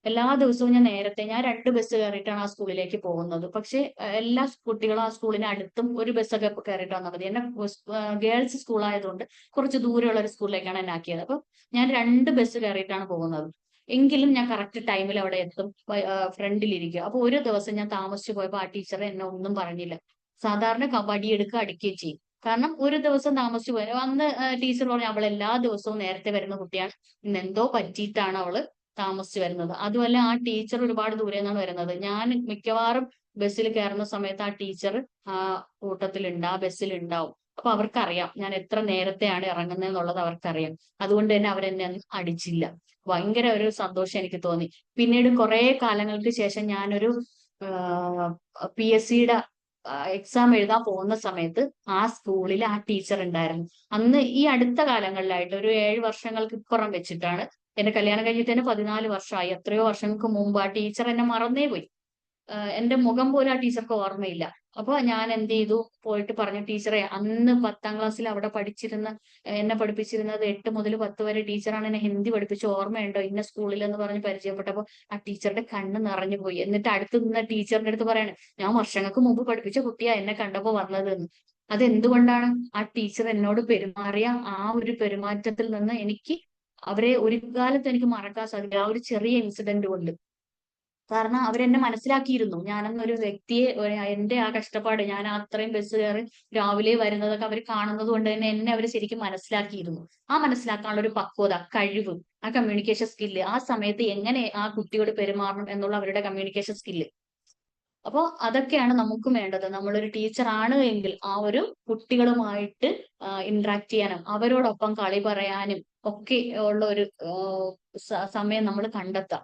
എല്ലാ ദിവസവും ഞാൻ നേരത്തെ, ഞാൻ 2 ബസ് കയറിയിട്ടാണ് ആ സ്കൂളിലേക്ക് പോകുന്നത്. പക്ഷെ എല്ലാ കുട്ടികളും ആ സ്കൂളിന് അടുത്തും ഒരു ബസ്സൊക്കെ കയറിയിട്ട് വന്നാൽ മതി. എന്നെ ഗേൾസ് സ്കൂൾ ആയതുകൊണ്ട് കുറച്ച് ദൂരെയുള്ള ഒരു സ്കൂളിലേക്കാണ് എന്നെ ആക്കിയത്. അപ്പൊ ഞാൻ 2 ബസ് കയറിയിട്ടാണ് പോകുന്നത്. എങ്കിലും ഞാൻ കറക്റ്റ് ടൈമിൽ അവിടെ എത്തും, ഫ്രണ്ടിലിരിക്കും. അപ്പൊ ഒരു ദിവസം ഞാൻ താമസിച്ചു പോയപ്പോ ആ ടീച്ചർ എന്നെ ഒന്നും പറഞ്ഞില്ല. സാധാരണ വടിയെടുക്കുക അടിക്കുകയും ചെയ്യും. കാരണം ഒരു ദിവസം താമസിച്ചു പോയത്. അന്ന് ടീച്ചർ പറഞ്ഞു അവൾ എല്ലാ ദിവസവും നേരത്തെ വരുന്ന കുട്ടിയാണ്, ഇന്ന് എന്തോ പറ്റിയിട്ടാണ് അവള് താമസിച്ചു വരുന്നത്. അതുമല്ല ആ ടീച്ചർ ഒരുപാട് ദൂരെ നിന്നാണ് വരുന്നത്. ഞാൻ മിക്കവാറും ബസ്സിൽ കയറുന്ന സമയത്ത് ആ ടീച്ചർ ആ കൂട്ടത്തിലുണ്ട്, ആ ബസ്സിൽ ഉണ്ടാവും. അപ്പൊ അവർക്കറിയാം ഞാൻ എത്ര നേരത്തെയാണ് ഇറങ്ങുന്നത് എന്നുള്ളത് അവർക്കറിയാം. അതുകൊണ്ട് തന്നെ അവരെന്നെ ഒന്നും അടിച്ചില്ല. ഭയങ്കര ഒരു സന്തോഷം എനിക്ക് തോന്നി. പിന്നീട് കുറെ കാലങ്ങൾക്ക് ശേഷം ഞാനൊരു PSCയുടെ എക്സാം എഴുതാൻ പോകുന്ന സമയത്ത് ആ സ്കൂളിൽ ആ ടീച്ചർ ഉണ്ടായിരുന്നു. അന്ന് ഈ അടുത്ത കാലങ്ങളിലായിട്ട് ഒരു 7 വർഷങ്ങൾക്ക് ഇപ്പുറം വെച്ചിട്ടാണ്, എന്റെ കല്യാണം കഴിഞ്ഞിട്ട് തന്നെ 14 വർഷമായി. എത്രയോ വർഷങ്ങൾക്ക് മുമ്പ് ആ ടീച്ചർ എന്നെ മറന്നേ പോയി. എന്റെ മുഖം പോലും ആ ടീച്ചർക്ക് ഓർമ്മയില്ല. അപ്പൊ ഞാൻ എന്ത് ചെയ്തു, പോയിട്ട് പറഞ്ഞു, ടീച്ചറെ അന്ന് 10ാം ക്ലാസ്സിൽ അവിടെ പഠിച്ചിരുന്ന, എന്നെ പഠിപ്പിച്ചിരുന്നത് 8 മുതൽ 10 വരെ ടീച്ചറാണ് എന്നെ ഹിന്ദി പഠിപ്പിച്ച്, ഓർമ്മയുണ്ടോ ഇന്ന സ്കൂളിൽ എന്ന് പറഞ്ഞ് പരിചയപ്പെട്ടപ്പോ ആ ടീച്ചറുടെ കണ്ണ് നിറഞ്ഞു പോയി. എന്നിട്ട് അടുത്ത് നിന്ന ടീച്ചറിന്റെ അടുത്ത് പറയാണ്, ഞാൻ വർഷങ്ങൾക്ക് മുമ്പ് പഠിപ്പിച്ച കുട്ടിയാ എന്നെ കണ്ടപ്പോ വന്നതെന്ന്. അതെന്തുകൊണ്ടാണ്? ആ ടീച്ചർ എന്നോട് പെരുമാറിയ ആ ഒരു പെരുമാറ്റത്തിൽ നിന്ന് എനിക്ക് അവരെ ഒരു കാലത്ത് എനിക്ക് മറക്കാൻ സാധിക്കില്ല, ആ ഒരു ചെറിയ ഇൻസിഡന്റ് കൊണ്ട്. കാരണം അവരെന്നെ മനസ്സിലാക്കിയിരുന്നു. ഞാനെന്നൊരു വ്യക്തിയെ, എന്റെ ആ കഷ്ടപ്പാട്, ഞാൻ അത്രയും ബസ് കയറി രാവിലെ വരുന്നതൊക്കെ അവർ കാണുന്നത് കൊണ്ട് തന്നെ എന്നെ അവർ ശരിക്കും മനസ്സിലാക്കിയിരുന്നു. ആ മനസ്സിലാക്കാനുള്ള ഒരു പക്വത, കഴിവ്, ആ കമ്മ്യൂണിക്കേഷൻ സ്കില്ല്, ആ സമയത്ത് എങ്ങനെ ആ കുട്ടിയോട് പെരുമാറണം എന്നുള്ള അവരുടെ കമ്മ്യൂണിക്കേഷൻ സ്കില്ല്. അപ്പോൾ അതൊക്കെയാണ് നമുക്കും വേണ്ടത്. നമ്മളൊരു ടീച്ചർ ആണ് എങ്കിൽ ആ ഒരു കുട്ടികളുമായിട്ട് ഇന്ററാക്ട് ചെയ്യാനും അവരോടൊപ്പം കളി പറയാനും ഒക്കെ ഉള്ള ഒരു സമയം നമ്മൾ കണ്ടെത്താം.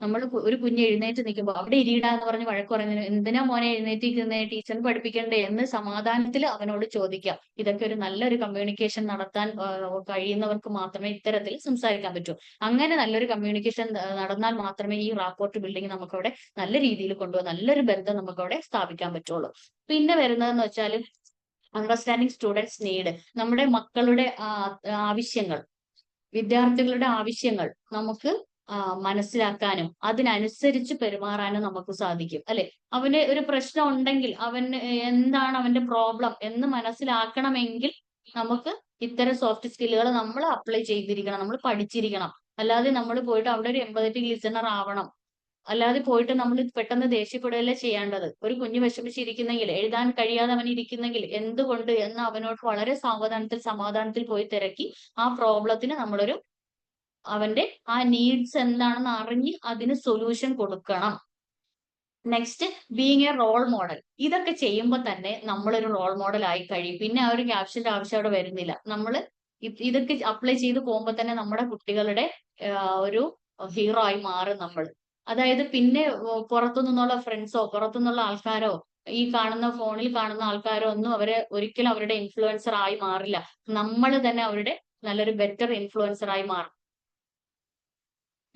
നമ്മൾ ഒരു കുഞ്ഞ് എഴുന്നേറ്റ് നിൽക്കുമ്പോൾ അവിടെ ഇരിയിടാ എന്ന് പറഞ്ഞ് വഴക്ക് പറയുന്നതിന്, എന്തിനാ മോനെ എഴുന്നേറ്റിരിക്കുന്നേ, ടീച്ചറിന് പഠിപ്പിക്കണ്ടേ എന്ന് സമാധാനത്തിൽ അവനോട് ചോദിക്കാം. ഇതൊക്കെ ഒരു നല്ലൊരു കമ്മ്യൂണിക്കേഷൻ നടത്താൻ കഴിയുന്നവർക്ക് മാത്രമേ ഇത്തരത്തിൽ സംസാരിക്കാൻ പറ്റൂ. അങ്ങനെ നല്ലൊരു കമ്മ്യൂണിക്കേഷൻ നടന്നാൽ മാത്രമേ ഈ റാപ്പോർട്ട് ബിൽഡിംഗ് നമുക്കവിടെ നല്ല രീതിയിൽ കൊണ്ടുപോകാൻ, നല്ലൊരു ബന്ധം നമുക്കവിടെ സ്ഥാപിക്കാൻ പറ്റുള്ളൂ. പിന്നെ വരുന്നതെന്ന് വെച്ചാൽ അണ്ടർസ്റ്റാൻഡിങ് സ്റ്റുഡൻസ് നീഡ്. നമ്മുടെ മക്കളുടെ ആവശ്യങ്ങൾ, വിദ്യാർത്ഥികളുടെ ആവശ്യങ്ങൾ നമുക്ക് മനസ്സിലാക്കാനും അതിനനുസരിച്ച് പെരുമാറാനും നമുക്ക് സാധിക്കും, അല്ലെ? അവന് ഒരു പ്രശ്നം ഉണ്ടെങ്കിൽ അവന് എന്താണ് അവന്റെ പ്രോബ്ലം എന്ന് മനസ്സിലാക്കണമെങ്കിൽ നമുക്ക് ഇത്തരം സോഫ്റ്റ് സ്കില്ലുകൾ നമ്മൾ അപ്ലൈ ചെയ്തിരിക്കണം, നമ്മൾ പഠിച്ചിരിക്കണം. അല്ലാതെ നമ്മൾ പോയിട്ട് അവിടെ ഒരു എമ്പതറ്റിക് ലിസണർ ആവണം. അല്ലാതെ പോയിട്ട് നമ്മൾ പെട്ടെന്ന് ദേഷ്യപ്പെടുകയല്ല ചെയ്യേണ്ടത്. ഒരു കുഞ്ഞ് വിഷമിച്ചിരിക്കുന്നെങ്കിൽ, എഴുതാൻ കഴിയാതെ അവൻ ഇരിക്കുന്നെങ്കിൽ എന്തുകൊണ്ട് എന്ന് അവനോട് വളരെ സമാധാനത്തിൽ പോയി തിരക്കി ആ പ്രോബ്ലത്തിന് നമ്മളൊരു അവന്റെ ആ നീഡ്സ് എന്താണെന്ന് അറിഞ്ഞ് അതിന് സൊല്യൂഷൻ കൊടുക്കണം. Next, being a role model. ഇതൊക്കെ ചെയ്യുമ്പോൾ തന്നെ നമ്മളൊരു റോൾ മോഡൽ ആയി കഴിയും. പിന്നെ ആ ഒരു ക്യാപ്ഷന്റെ ആവശ്യം അവിടെ വരുന്നില്ല. നമ്മൾ ഇതൊക്കെ അപ്ലൈ ചെയ്ത് പോകുമ്പോൾ തന്നെ നമ്മുടെ കുട്ടികളുടെ ഒരു ഹീറോ ആയി മാറും നമ്മൾ. അതായത് പിന്നെ പുറത്തു നിന്നുള്ള ഫ്രണ്ട്സോ പുറത്തുനിന്നുള്ള ആൾക്കാരോ ഈ കാണുന്ന ഫോണിൽ കാണുന്ന ആൾക്കാരോ ഒന്നും അവരെ ഒരിക്കലും അവരുടെ ഇൻഫ്ലുവൻസർ ആയി മാറില്ല. നമ്മൾ തന്നെ അവരുടെ നല്ലൊരു ബെറ്റർ ഇൻഫ്ലുവൻസർ ആയി മാറും.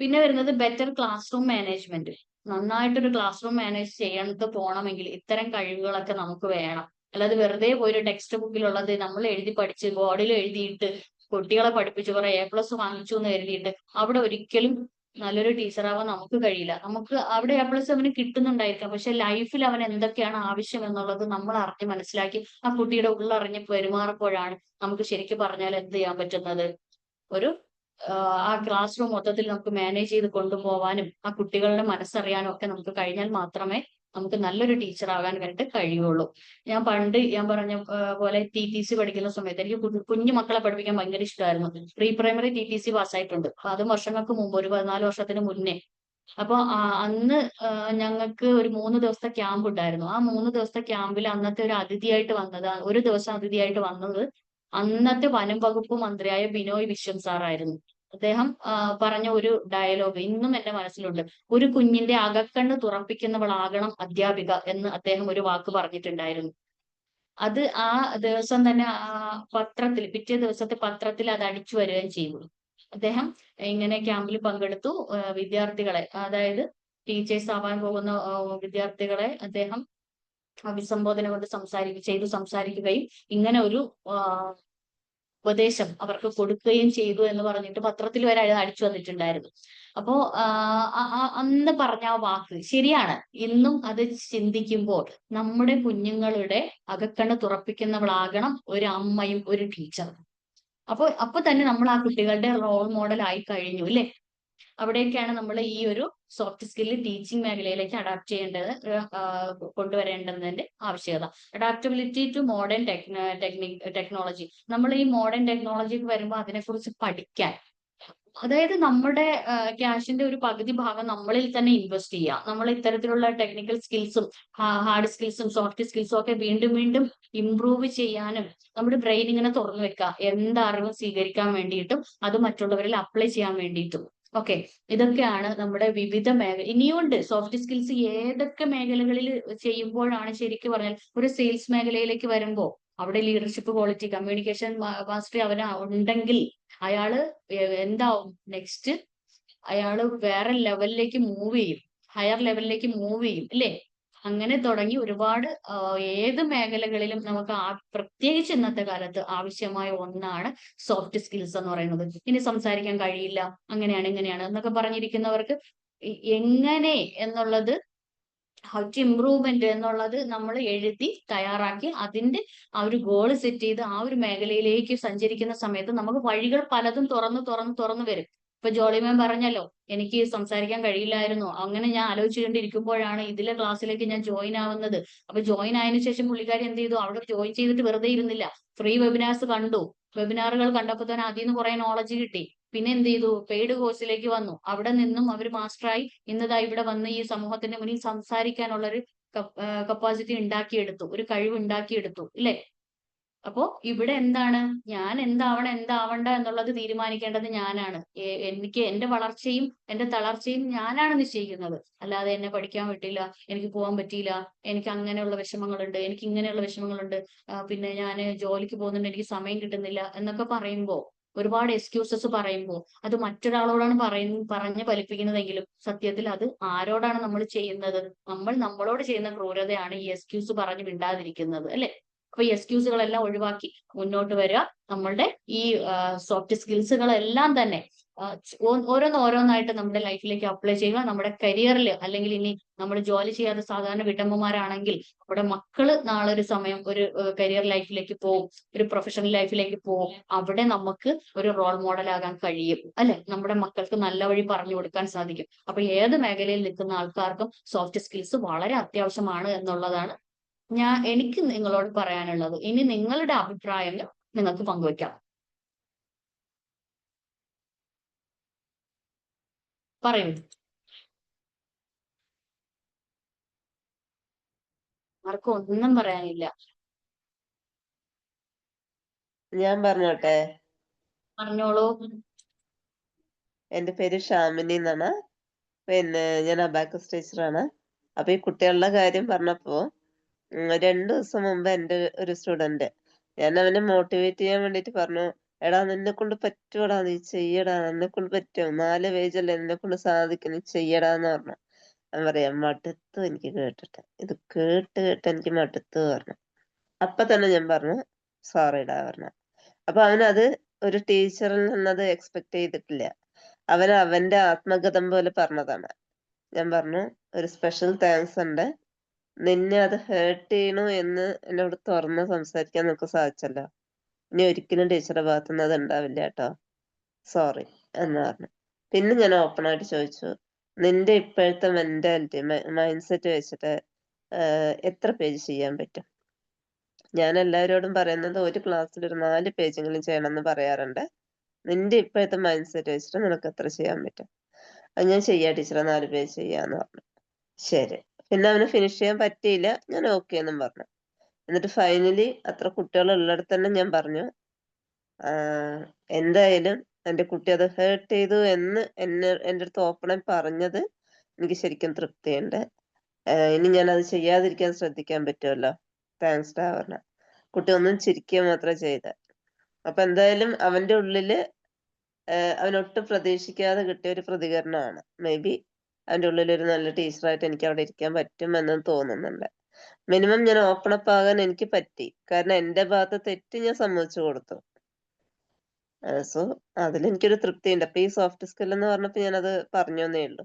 പിന്നെ വരുന്നത് ബെറ്റർ ക്ലാസ് റൂം മാനേജ്മെന്റ്. നന്നായിട്ടൊരു ക്ലാസ് റൂം മാനേജ് ചെയ്യാനത്ത് പോകണമെങ്കിൽ ഇത്തരം കഴിവുകളൊക്കെ നമുക്ക് വേണം. അല്ലാതെ വെറുതെ പോയൊരു ടെക്സ്റ്റ് ബുക്കിലുള്ളത് നമ്മൾ എഴുതി പഠിച്ച് ബോർഡിൽ എഴുതിയിട്ട് കുട്ടികളെ പഠിപ്പിച്ച് കുറെ A+ വാങ്ങിച്ചു എന്ന് കരുതിയിട്ട് അവിടെ ഒരിക്കലും നല്ലൊരു ടീച്ചറാവാൻ നമുക്ക് കഴിയില്ല. നമുക്ക് അവിടെ A+ അവന് കിട്ടുന്നുണ്ടായിരിക്കാം, പക്ഷെ ലൈഫിൽ അവൻ എന്തൊക്കെയാണ് ആവശ്യം എന്നുള്ളത് നമ്മൾ അറിഞ്ഞ് മനസ്സിലാക്കി ആ കുട്ടിയുടെ ഉള്ളറിഞ്ഞ് പെരുമാറുമ്പോഴാണ് നമുക്ക് ശരിക്കും പറഞ്ഞാൽ എന്ത് ചെയ്യാൻ പറ്റുന്നത്, ഒരു ആ ക്ലാസ് റൂം മൊത്തത്തിൽ നമുക്ക് മാനേജ് ചെയ്ത് കൊണ്ടുപോകാനും ആ കുട്ടികളുടെ മനസ്സറിയാനും ഒക്കെ നമുക്ക് കഴിഞ്ഞാൽ മാത്രമേ നമുക്ക് നല്ലൊരു ടീച്ചർ ആകാൻ വേണ്ടി കഴിയുള്ളൂ. ഞാൻ പറഞ്ഞ പോലെ TTC പഠിക്കുന്ന സമയത്ത് എനിക്ക് കുഞ്ഞു മക്കളെ പഠിപ്പിക്കാൻ ഭയങ്കര ഇഷ്ടമായിരുന്നു. Pre primary TTC പാസ്സായിട്ടുണ്ട്. അതും വർഷങ്ങൾക്ക് മുമ്പ്, ഒരു 14 വർഷത്തിന് മുന്നേ. അപ്പൊ അന്ന് ഞങ്ങൾക്ക് ഒരു 3 ദിവസത്തെ ക്യാമ്പ് ഉണ്ടായിരുന്നു. ആ 3 ദിവസത്തെ ക്യാമ്പിൽ അന്നത്തെ ഒരു അതിഥിയായിട്ട് വന്നത്, ഒരു ദിവസം അതിഥിയായിട്ട് വന്നത് അന്നത്തെ വനം വകുപ്പ് മന്ത്രിയായ ബിനോയ് വിശ്വം സാറായിരുന്നു. അദ്ദേഹം പറഞ്ഞ ഒരു ഡയലോഗ് ഇന്നും എന്റെ മനസ്സിലുണ്ട്. ഒരു കുഞ്ഞിന്റെ അകക്കണ്ണ് തുറപ്പിക്കുന്നവളാകണം അധ്യാപിക എന്ന് അദ്ദേഹം ഒരു വാക്ക് പറഞ്ഞിട്ടുണ്ടായിരുന്നു. അത് ആ ദിവസം തന്നെ പിറ്റേ ദിവസത്തെ പത്രത്തിൽ അത് അടിച്ചു വരികയും ചെയ്തു. അദ്ദേഹം ഇങ്ങനെ ക്യാമ്പിൽ പങ്കെടുത്തു. വിദ്യാർത്ഥികളെ, അതായത് ടീച്ചേഴ്സ് ആവാൻ പോകുന്ന വിദ്യാർത്ഥികളെ അദ്ദേഹം അഭിസംബോധന കൊണ്ട് സംസാരിക്കുകയും ഇങ്ങനെ ഒരു ഉപദേശം അവർക്ക് കൊടുക്കുകയും ചെയ്തു എന്ന് പറഞ്ഞിട്ട് പത്രത്തിൽ വരെ അത് അടിച്ചു വന്നിട്ടുണ്ടായിരുന്നു. അപ്പോ അന്ന് പറഞ്ഞ ആ വാക്ക് ശരിയാണ്. ഇന്നും അത് ചിന്തിക്കുമ്പോൾ നമ്മുടെ കുഞ്ഞുങ്ങളുടെ അകക്കണ്ണ് തുറപ്പിക്കുന്നവളാകണം ഒരു അമ്മയും ഒരു ടീച്ചറും. അപ്പൊ തന്നെ നമ്മൾ ആ കുട്ടികളുടെ റോൾ മോഡൽ ആയി കഴിഞ്ഞു അല്ലേ? അവിടേക്കാണ് നമ്മൾ ഈ ഒരു സോഫ്റ്റ് സ്കില്ല് ടീച്ചിങ് മേഖലയിലേക്ക് അഡാപ്റ്റ് ചെയ്യേണ്ടത്, കൊണ്ടുവരേണ്ടതിന്റെ ആവശ്യകത. Adaptability to modern technology. നമ്മൾ ഈ മോഡേൺ ടെക്നോളജിക്ക് വരുമ്പോൾ അതിനെക്കുറിച്ച് പഠിക്കാൻ, അതായത് നമ്മുടെ ക്യാഷിന്റെ ഒരു പകുതി ഭാഗം നമ്മളിൽ തന്നെ ഇൻവെസ്റ്റ് ചെയ്യുക. നമ്മൾ ഇത്തരത്തിലുള്ള ടെക്നിക്കൽ സ്കിൽസും ഹാർഡ് സ്കിൽസും സോഫ്റ്റ് സ്കിൽസും ഒക്കെ വീണ്ടും വീണ്ടും ഇംപ്രൂവ് ചെയ്യാനും നമ്മുടെ ബ്രെയിൻ ഇങ്ങനെ തുറന്നു വെക്കുക, എന്തറിവും സ്വീകരിക്കാൻ വേണ്ടിയിട്ടും അത് മറ്റുള്ളവരിൽ അപ്ലൈ ചെയ്യാൻ വേണ്ടിയിട്ടും. ഓക്കെ, ഇതൊക്കെയാണ് നമ്മുടെ വിവിധ മേഖല. ഇനിയുണ്ട് സോഫ്റ്റ് സ്കിൽസ് ഏതൊക്കെ മേഖലകളിൽ ചെയ്യുമ്പോഴാണ് ശരിക്കും പറഞ്ഞാൽ ഒരു സെയിൽസ് മേഖലയിലേക്ക് വരുമ്പോൾ അവിടെ ലീഡർഷിപ്പ് ക്വാളിറ്റി, കമ്മ്യൂണിക്കേഷൻ മാസ്റ്ററി അവന് ഉണ്ടെങ്കിൽ അയാള് എന്താവും നെക്സ്റ്റ്? അയാള് വേറെ ലെവലിലേക്ക് മൂവ് ചെയ്യും, ഹയർ ലെവലിലേക്ക് മൂവ് ചെയ്യും അല്ലേ? അങ്ങനെ തുടങ്ങി ഒരുപാട് ഏത് മേഖലകളിലും നമുക്ക് പ്രത്യേകിച്ച് ഇന്നത്തെ കാലത്ത് ആവശ്യമായ ഒന്നാണ് സോഫ്റ്റ് സ്കിൽസ് എന്ന് പറയുന്നത്. ഇനി സംസാരിക്കാൻ കഴിയില്ല, അങ്ങനെയാണ് ഇങ്ങനെയാണ് എന്നൊക്കെ പറഞ്ഞിരിക്കുന്നവർക്ക് എങ്ങനെ എന്നുള്ളത്, ഹൗ ടു ഇംപ്രൂവ്മെന്റ് എന്നുള്ളത് നമ്മൾ എഴുതി തയ്യാറാക്കി അതിന്റെ ആ ഒരു ഗോൾ സെറ്റ് ചെയ്ത് ആ ഒരു മേഖലയിലേക്ക് സഞ്ചരിക്കുന്ന സമയത്ത് നമുക്ക് വഴികൾ പലതും തുറന്നു വരും. ഇപ്പൊ ജോളി മാം പറഞ്ഞല്ലോ, എനിക്ക് സംസാരിക്കാൻ കഴിയില്ലായിരുന്നു, അങ്ങനെ ഞാൻ ആലോചിച്ചുകൊണ്ടിരിക്കുമ്പോഴാണ് ഇതിലെ ക്ലാസ്സിലേക്ക് ഞാൻ ജോയിൻ ആവുന്നത്. അപ്പൊ ജോയിൻ ആയതിനു ശേഷം പുള്ളിക്കാരി എന്ത് ചെയ്തു? അവിടെ ജോയിൻ ചെയ്തിട്ട് വെറുതെ ഇരുന്നില്ല, ഫ്രീ വെബിനാർസ് കണ്ടു. വെബിനാറുകൾ കണ്ടപ്പോൾ തന്നെ അതിൽ നിന്ന് കുറെ നോളജ് കിട്ടി. പിന്നെ എന്ത് ചെയ്തു? പെയ്ഡ് കോഴ്സിലേക്ക് വന്നു. അവിടെ നിന്നും അവർ മാസ്റ്ററായി ഇന്നതാ ഇവിടെ വന്ന് ഈ സമൂഹത്തിന്റെ മുന്നിൽ സംസാരിക്കാനുള്ളൊരു കപ്പാസിറ്റി ഉണ്ടാക്കിയെടുത്തു, ഒരു കഴിവ് ഉണ്ടാക്കിയെടുത്തു ഇല്ലേ? അപ്പോ ഇവിടെ എന്താണ്? ഞാൻ എന്താവണ്ട എന്നുള്ളത് തീരുമാനിക്കേണ്ടത് ഞാനാണ്. എനിക്ക് എന്റെ വളർച്ചയും എന്റെ തളർച്ചയും ഞാനാണ് നിശ്ചയിക്കുന്നത്. അല്ലാതെ എന്നെ പഠിക്കാൻ പറ്റില്ല, എനിക്ക് പോകാൻ പറ്റിയില്ല, എനിക്ക് അങ്ങനെയുള്ള വിഷമങ്ങളുണ്ട്, എനിക്ക് ഇങ്ങനെയുള്ള വിഷമങ്ങളുണ്ട്, പിന്നെ ഞാൻ ജോലിക്ക് പോകുന്നുണ്ട്, എനിക്ക് സമയം കിട്ടുന്നില്ല എന്നൊക്കെ പറയുമ്പോ, ഒരുപാട് എക്സ്ക്യൂസസ് പറയുമ്പോൾ അത് മറ്റൊരാളോടാണ് പറഞ്ഞ് ഫലിപ്പിക്കുന്നതെങ്കിലും സത്യത്തിൽ അത് ആരോടാണ് നമ്മൾ ചെയ്യുന്നത്? നമ്മൾ നമ്മളോട് ചെയ്യുന്ന ക്രൂരതയാണ് ഈ എക്സ്ക്യൂസ് പറഞ്ഞ് മിണ്ടാതിരിക്കുന്നത് അല്ലെ? അപ്പൊ ഈ എക്സ്ക്യൂസുകളെല്ലാം ഒഴിവാക്കി മുന്നോട്ട് വരിക. നമ്മളുടെ ഈ സോഫ്റ്റ് സ്കിൽസുകളെല്ലാം തന്നെ ഓരോന്നായിട്ട് നമ്മുടെ ലൈഫിലേക്ക് അപ്ലൈ ചെയ്യുക. നമ്മുടെ കരിയറിൽ, അല്ലെങ്കിൽ ഇനി നമ്മൾ ജോലി ചെയ്യാതെ സാധാരണ വീട്ടമ്മമാരാണെങ്കിൽ നമ്മുടെ മക്കള് നാളെ ഒരു സമയം ഒരു കരിയർ ലൈഫിലേക്ക് പോകും, ഒരു പ്രൊഫഷണൽ ലൈഫിലേക്ക് പോകും. അവിടെ നമുക്ക് ഒരു റോൾ മോഡൽ ആകാൻ കഴിയും അല്ലെ? നമ്മുടെ മക്കൾക്ക് നല്ല വഴി പറഞ്ഞു കൊടുക്കാൻ സാധിക്കും. അപ്പൊ ഏത് മേഖലയിൽ നിൽക്കുന്ന ആൾക്കാർക്കും സോഫ്റ്റ് സ്കിൽസ് വളരെ അത്യാവശ്യമാണ് എന്നുള്ളതാണ് എനിക്ക് നിങ്ങളോട് പറയാനുള്ളത്. ഇനി നിങ്ങളുടെ അഭിപ്രായങ്ങൾ നിങ്ങൾക്ക് പങ്കുവെക്കാം. പറയൂ. ആർക്കും ഒന്നും പറയാനില്ല. ഞാൻ പറഞ്ഞോട്ടെ? പറഞ്ഞോളൂ. എന്റെ പേര് ഷാമിനി എന്നാണ്. പിന്നെ ഞാൻ അബാക്കസ് ടീച്ചറാണ്. അപ്പൊ ഈ കുട്ടികളുടെ കാര്യം പറഞ്ഞപ്പോ 2 ദിവസം മുമ്പ് എൻ്റെ ഒരു സ്റ്റുഡന്റ്, ഞാൻ അവനെ മോട്ടിവേറ്റ് ചെയ്യാൻ വേണ്ടിട്ട് പറഞ്ഞു, എടാ നിന്നെ കൊണ്ട് പറ്റൂടാ, നീ ചെയ്യടാ, നിന്നെ കൊണ്ട് പറ്റും, 4 പേജല്ലേ, നിന്നെ കൊണ്ട് സാധിക്കും, നീ ചെയ്യടാന്ന് പറഞ്ഞു. ഞാൻ പറയാം, മടുത്തു എനിക്ക് കേട്ടിട്ട്, ഇത് കേട്ട് എനിക്ക് മടുത്തു പറഞ്ഞു. അപ്പൊ തന്നെ ഞാൻ പറഞ്ഞു സോറിടാ പറഞ്ഞു. അപ്പൊ അവനത് ഒരു ടീച്ചറിൽ നിന്നത് എക്സ്പെക്ട് ചെയ്തിട്ടില്ല. അവന്റെ ആത്മഗതം പോലെ പറഞ്ഞതാണ്. ഞാൻ പറഞ്ഞു, ഒരു സ്പെഷ്യൽ താങ്ക്സ് ഉണ്ട്, നിന്നെ അത് ഹേർട്ട് ചെയ്യണു എന്ന് എന്നോട് തുറന്ന് സംസാരിക്കാൻ നിനക്ക് സാധിച്ചല്ലോ, ഇനി ഒരിക്കലും ടീച്ചറുടെ ഭാഗത്തുനിന്ന് അത് ഉണ്ടാവില്ല കേട്ടോ, സോറി എന്ന് പറഞ്ഞു. പിന്നെ ഞാൻ ഓപ്പൺ ആയിട്ട് ചോദിച്ചു, നിന്റെ ഇപ്പോഴത്തെ മെന്റാലിറ്റി മൈൻഡ് സെറ്റ് വെച്ചിട്ട് എത്ര പേജ് ചെയ്യാൻ പറ്റും? ഞാൻ എല്ലാവരോടും പറയുന്നത് ഒരു ക്ലാസ്സിൽ ഒരു 4 പേജെങ്കിലും ചെയ്യണമെന്ന് പറയാറുണ്ട്. നിന്റെ ഇപ്പോഴത്തെ മൈൻഡ് സെറ്റ് വെച്ചിട്ട് നിനക്ക് എത്ര ചെയ്യാൻ പറ്റും? അത് ഞാൻ ചെയ്യാം ടീച്ചറെ, 4 പേജ് ചെയ്യാന്ന് പറഞ്ഞു. ശരി. പിന്നെ അവന് ഫിനിഷ് ചെയ്യാൻ പറ്റിയില്ല, ഞാൻ ഓക്കെ എന്നും പറഞ്ഞു. എന്നിട്ട് ഫൈനലി അത്ര കുട്ടികൾ ഉള്ളിടത്ത് തന്നെ ഞാൻ പറഞ്ഞു, എന്തായാലും എൻ്റെ കുട്ടി അത് ഹേർട്ട് ചെയ്തു എന്ന് എൻ്റെ അടുത്ത് ഓപ്പണായി പറഞ്ഞത് എനിക്ക് ശരിക്കും തൃപ്തിയുണ്ട്. ഇനി ഞാൻ അത് ചെയ്യാതിരിക്കാൻ ശ്രദ്ധിക്കാൻ പറ്റുമല്ലോ, താങ്ക്സ് ഡാ പറഞ്ഞു. കുട്ടി ഒന്നും ചിരിക്കുക മാത്രമേ ചെയ്തത്. അപ്പൊ എന്തായാലും അവന്റെ ഉള്ളില് അവനൊട്ടും പ്രതീക്ഷിക്കാതെ കിട്ടിയ ഒരു പ്രതികരണമാണ്. മേ ബി അവന്റെ ഉള്ളിൽ ഒരു നല്ല ടീച്ചറായിട്ട് എനിക്ക് അവിടെ ഇരിക്കാൻ പറ്റുമെന്ന് തോന്നുന്നുണ്ട്. മിനിമം ഞാൻ ഓപ്പൺ അപ്പ് ആകാൻ എനിക്ക് പറ്റി, കാരണം എന്റെ ഭാഗത്ത് തെറ്റ് ഞാൻ സമ്മതിച്ചു കൊടുത്തു. സോ അതിലെനിക്കൊരു തൃപ്തിയുണ്ട്. അപ്പൊ ഈ സോഫ്റ്റ് സ്കിൽ എന്ന് പറഞ്ഞപ്പോ ഞാനത് പറഞ്ഞേ ഉള്ളൂ.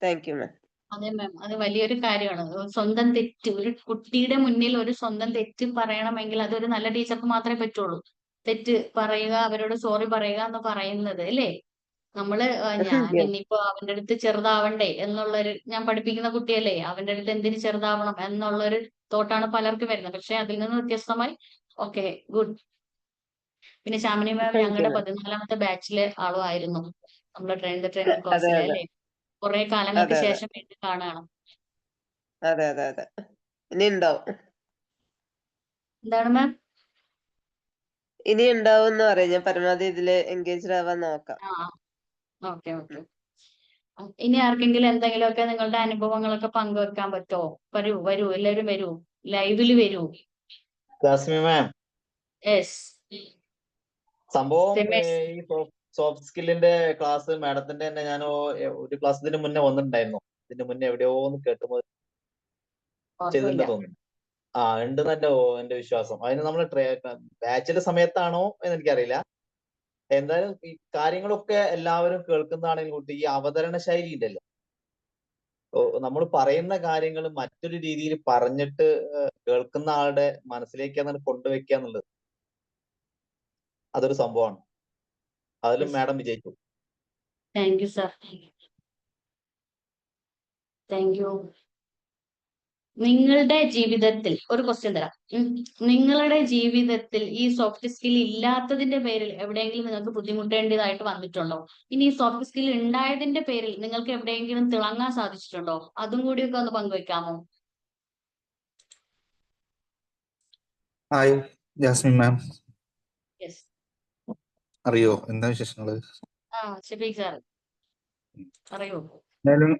താങ്ക് യു മാം. അതെ മാം, അത് വലിയൊരു കാര്യമാണ്. സ്വന്തം തെറ്റ്, ഒരു കുട്ടിയുടെ മുന്നിൽ ഒരു സ്വന്തം തെറ്റ് പറയണമെങ്കിൽ അതൊരു നല്ല ടീച്ചർക്ക് മാത്രമേ പറ്റുള്ളൂ. തെറ്റ് പറയുക, അവരോട് സോറി പറയുക എന്ന് പറയുന്നത് അല്ലേ? നമ്മള് ഞാൻ ഇനിയിപ്പോ അവന്റെ അടുത്ത് ചെറുതാവണ്ടേ എന്നുള്ളൊരു, ഞാൻ പഠിപ്പിക്കുന്ന കുട്ടിയല്ലേ, അവന്റെ അടുത്ത് എന്തിന് ചെറുതാവണം എന്നുള്ളൊരു തോട്ടാണ് പലർക്കും വരുന്നത്. പക്ഷെ അതിൽ നിന്ന് വ്യത്യസ്തമായി ഓക്കെ, ഗുഡ്. പിന്നെ ശാമിനി മാം താങ്ക് യു ഞങ്ങളുടെ മാം. 14ാമത്തെ ബാച്ചിലെ ആളും ആയിരുന്നു, നമ്മളെ ട്രെയിനർ അതെ കോഴ്സിലെ അതെ അല്ലേ. കുറെ കാലങ്ങൾക്ക് അതെ അതെ ശേഷം വീണ്ടും കാണുകയാണ്. അതെ അതെ അതെ. ഇനി ഉണ്ടാവും, എന്താണ് മാം? ഇനി ഉണ്ടാവും എന്ന് പറയാം. ഞാൻ പരമാവധി ഇതില് എൻഗേജ്ഡ് ആവാൻ നോക്കാം. ആ, ഓക്കെ ഓക്കെ. ഇനി ആർക്കെങ്കിലും എന്തെങ്കിലുമൊക്കെ നിങ്ങളുടെ അനുഭവങ്ങളൊക്കെ പങ്കുവെക്കാൻ പറ്റുമോ? വരൂ വരൂ, എല്ലാവരും വരൂ, ലൈവില് വരൂ. ജാസ്മിൻ മാം, യെസ് സംഭവം രമേശ്. ഈ സോഫ്റ്റ് സ്കില്ലിന്റെ ക്ലാസ് മാഡത്തിന്റെ തന്നെ ഞാൻ ഒരു ക്ലാസ് ഇതിന് മുന്നേ വന്നിട്ടുണ്ടായിരുന്നു. ഇതിന് മുന്നേ എവിടെയോ ഒന്ന് കേട്ടുമ്പോൾ ഓർമ്മയില്ല. ചെയ്തിട്ടുണ്ട് തോന്നുന്നു. ഉണ്ടെന്ന് എന്റെ വിശ്വാസം. അതിന് നമ്മൾ ബാച്ചിന്റെ സമയത്താണോ എന്ന് എനിക്കറിയില്ല. എന്തായാലും ഈ കാര്യങ്ങളൊക്കെ എല്ലാവരും കേൾക്കുന്നതാണെങ്കിൽ കൂട്ടി ഈ അവതരണ ശൈലി ഉണ്ടല്ലോ, നമ്മൾ പറയുന്ന കാര്യങ്ങൾ മറ്റൊരു രീതിയിൽ പറഞ്ഞിട്ട് കേൾക്കുന്ന ആളുടെ മനസ്സിലേക്ക് അങ്ങനെ കൊണ്ടുവയ്ക്കുക എന്നുള്ളത് അതൊരു സംഭവമാണ്. അതിലും മാഡം വിജയിച്ചു. Thank you sir, thank you. നിങ്ങളുടെ ജീവിതത്തിൽ ഒരു ക്വസ്റ്റ്യൻ തരാം. നിങ്ങളുടെ ജീവിതത്തിൽ ഈ സോഫ്റ്റ് സ്കിൽ ഇല്ലാത്തതിന്റെ പേരിൽ എവിടെയെങ്കിലും നിങ്ങൾക്ക് ബുദ്ധിമുട്ടേണ്ടതായിട്ട് വന്നിട്ടുണ്ടോ? ഇനി ഈ സോഫ്റ്റ് സ്കിൽ ഉണ്ടായതിന്റെ പേരിൽ നിങ്ങൾക്ക് എവിടെയെങ്കിലും തിളങ്ങാൻ സാധിച്ചിട്ടുണ്ടോ? അതും കൂടിയൊക്കെ ഒന്ന് പങ്കുവെക്കാമോ? ഹായ് ജാസ്മിൻ മാം, യെസ്. അറിയോ എന്താ വിശേഷങ്ങള്? ഷഫീഖ് സാർ പറയൂ. എന്തായാലും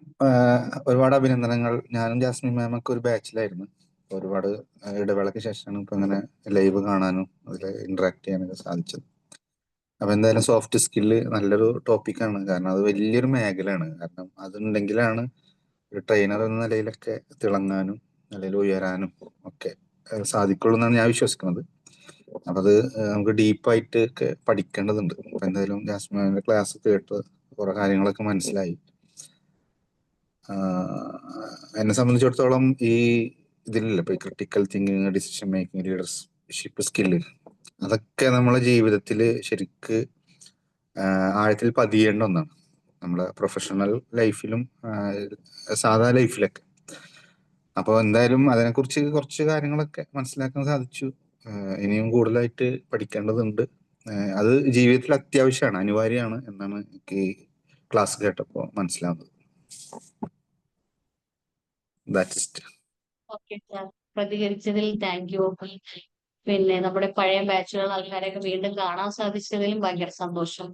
ഒരുപാട് അഭിനന്ദനങ്ങൾ. ഞാനും ജാസ്മിൻ മാമൊക്കെ ഒരു ബാച്ചിലായിരുന്നു. ഒരുപാട് ഇടവേളയ്ക്ക് ശേഷമാണ് ഇപ്പൊ അങ്ങനെ ലൈവ് കാണാനും അതിൽ ഇന്ററാക്ട് ചെയ്യാനൊക്കെ സാധിച്ചത്. അപ്പൊ എന്തായാലും സോഫ്റ്റ് സ്കില്ല് നല്ലൊരു ടോപ്പിക്കാണ്. കാരണം അത് വലിയൊരു മേഖലയാണ്. കാരണം അതുണ്ടെങ്കിലാണ് ഒരു ട്രെയിനർ എന്ന നിലയിലൊക്കെ തിളങ്ങാനും നിലയിൽ ഉയരാനും ഒക്കെ സാധിക്കുള്ളൂ എന്നാണ് ഞാൻ വിശ്വസിക്കുന്നത്. അപ്പൊ അത് നമുക്ക് ഡീപ്പായിട്ട് ഒക്കെ പഠിക്കേണ്ടതുണ്ട്. അപ്പൊ എന്തായാലും ജാസ്മിന്റെ ക്ലാസ് കേട്ട് കുറെ കാര്യങ്ങളൊക്കെ മനസ്സിലായി. എന്നെ സംബന്ധിച്ചിടത്തോളം ഈ ഇതിലില്ല, ഇപ്പൊ critical thinking, decision making, leadership skill, അതൊക്കെ നമ്മളെ ജീവിതത്തിൽ ശരിക്ക് ആഴത്തിൽ പതിയേണ്ട ഒന്നാണ്. നമ്മളെ പ്രൊഫഷണൽ ലൈഫിലും സാധാ ലൈഫിലൊക്കെ. അപ്പോൾ എന്തായാലും അതിനെക്കുറിച്ച് കുറച്ച് കാര്യങ്ങളൊക്കെ മനസ്സിലാക്കാൻ സാധിച്ചു. ഇനിയും കൂടുതലായിട്ട് പഠിക്കേണ്ടതുണ്ട്. അത് ജീവിതത്തിൽ അത്യാവശ്യമാണ്, അനിവാര്യമാണ് എന്നാണ് എനിക്ക് ക്ലാസ് കേട്ടപ്പോൾ മനസ്സിലാവുന്നത്. ഓക്കെ സാർ, പ്രതികരിച്ചതിൽ താങ്ക് യു. പിന്നെ നമ്മുടെ പഴയ ബാച്ചുകൾ ആൾക്കാരെയൊക്കെ വീണ്ടും കാണാൻ സാധിച്ചതിലും ഭയങ്കര സന്തോഷം.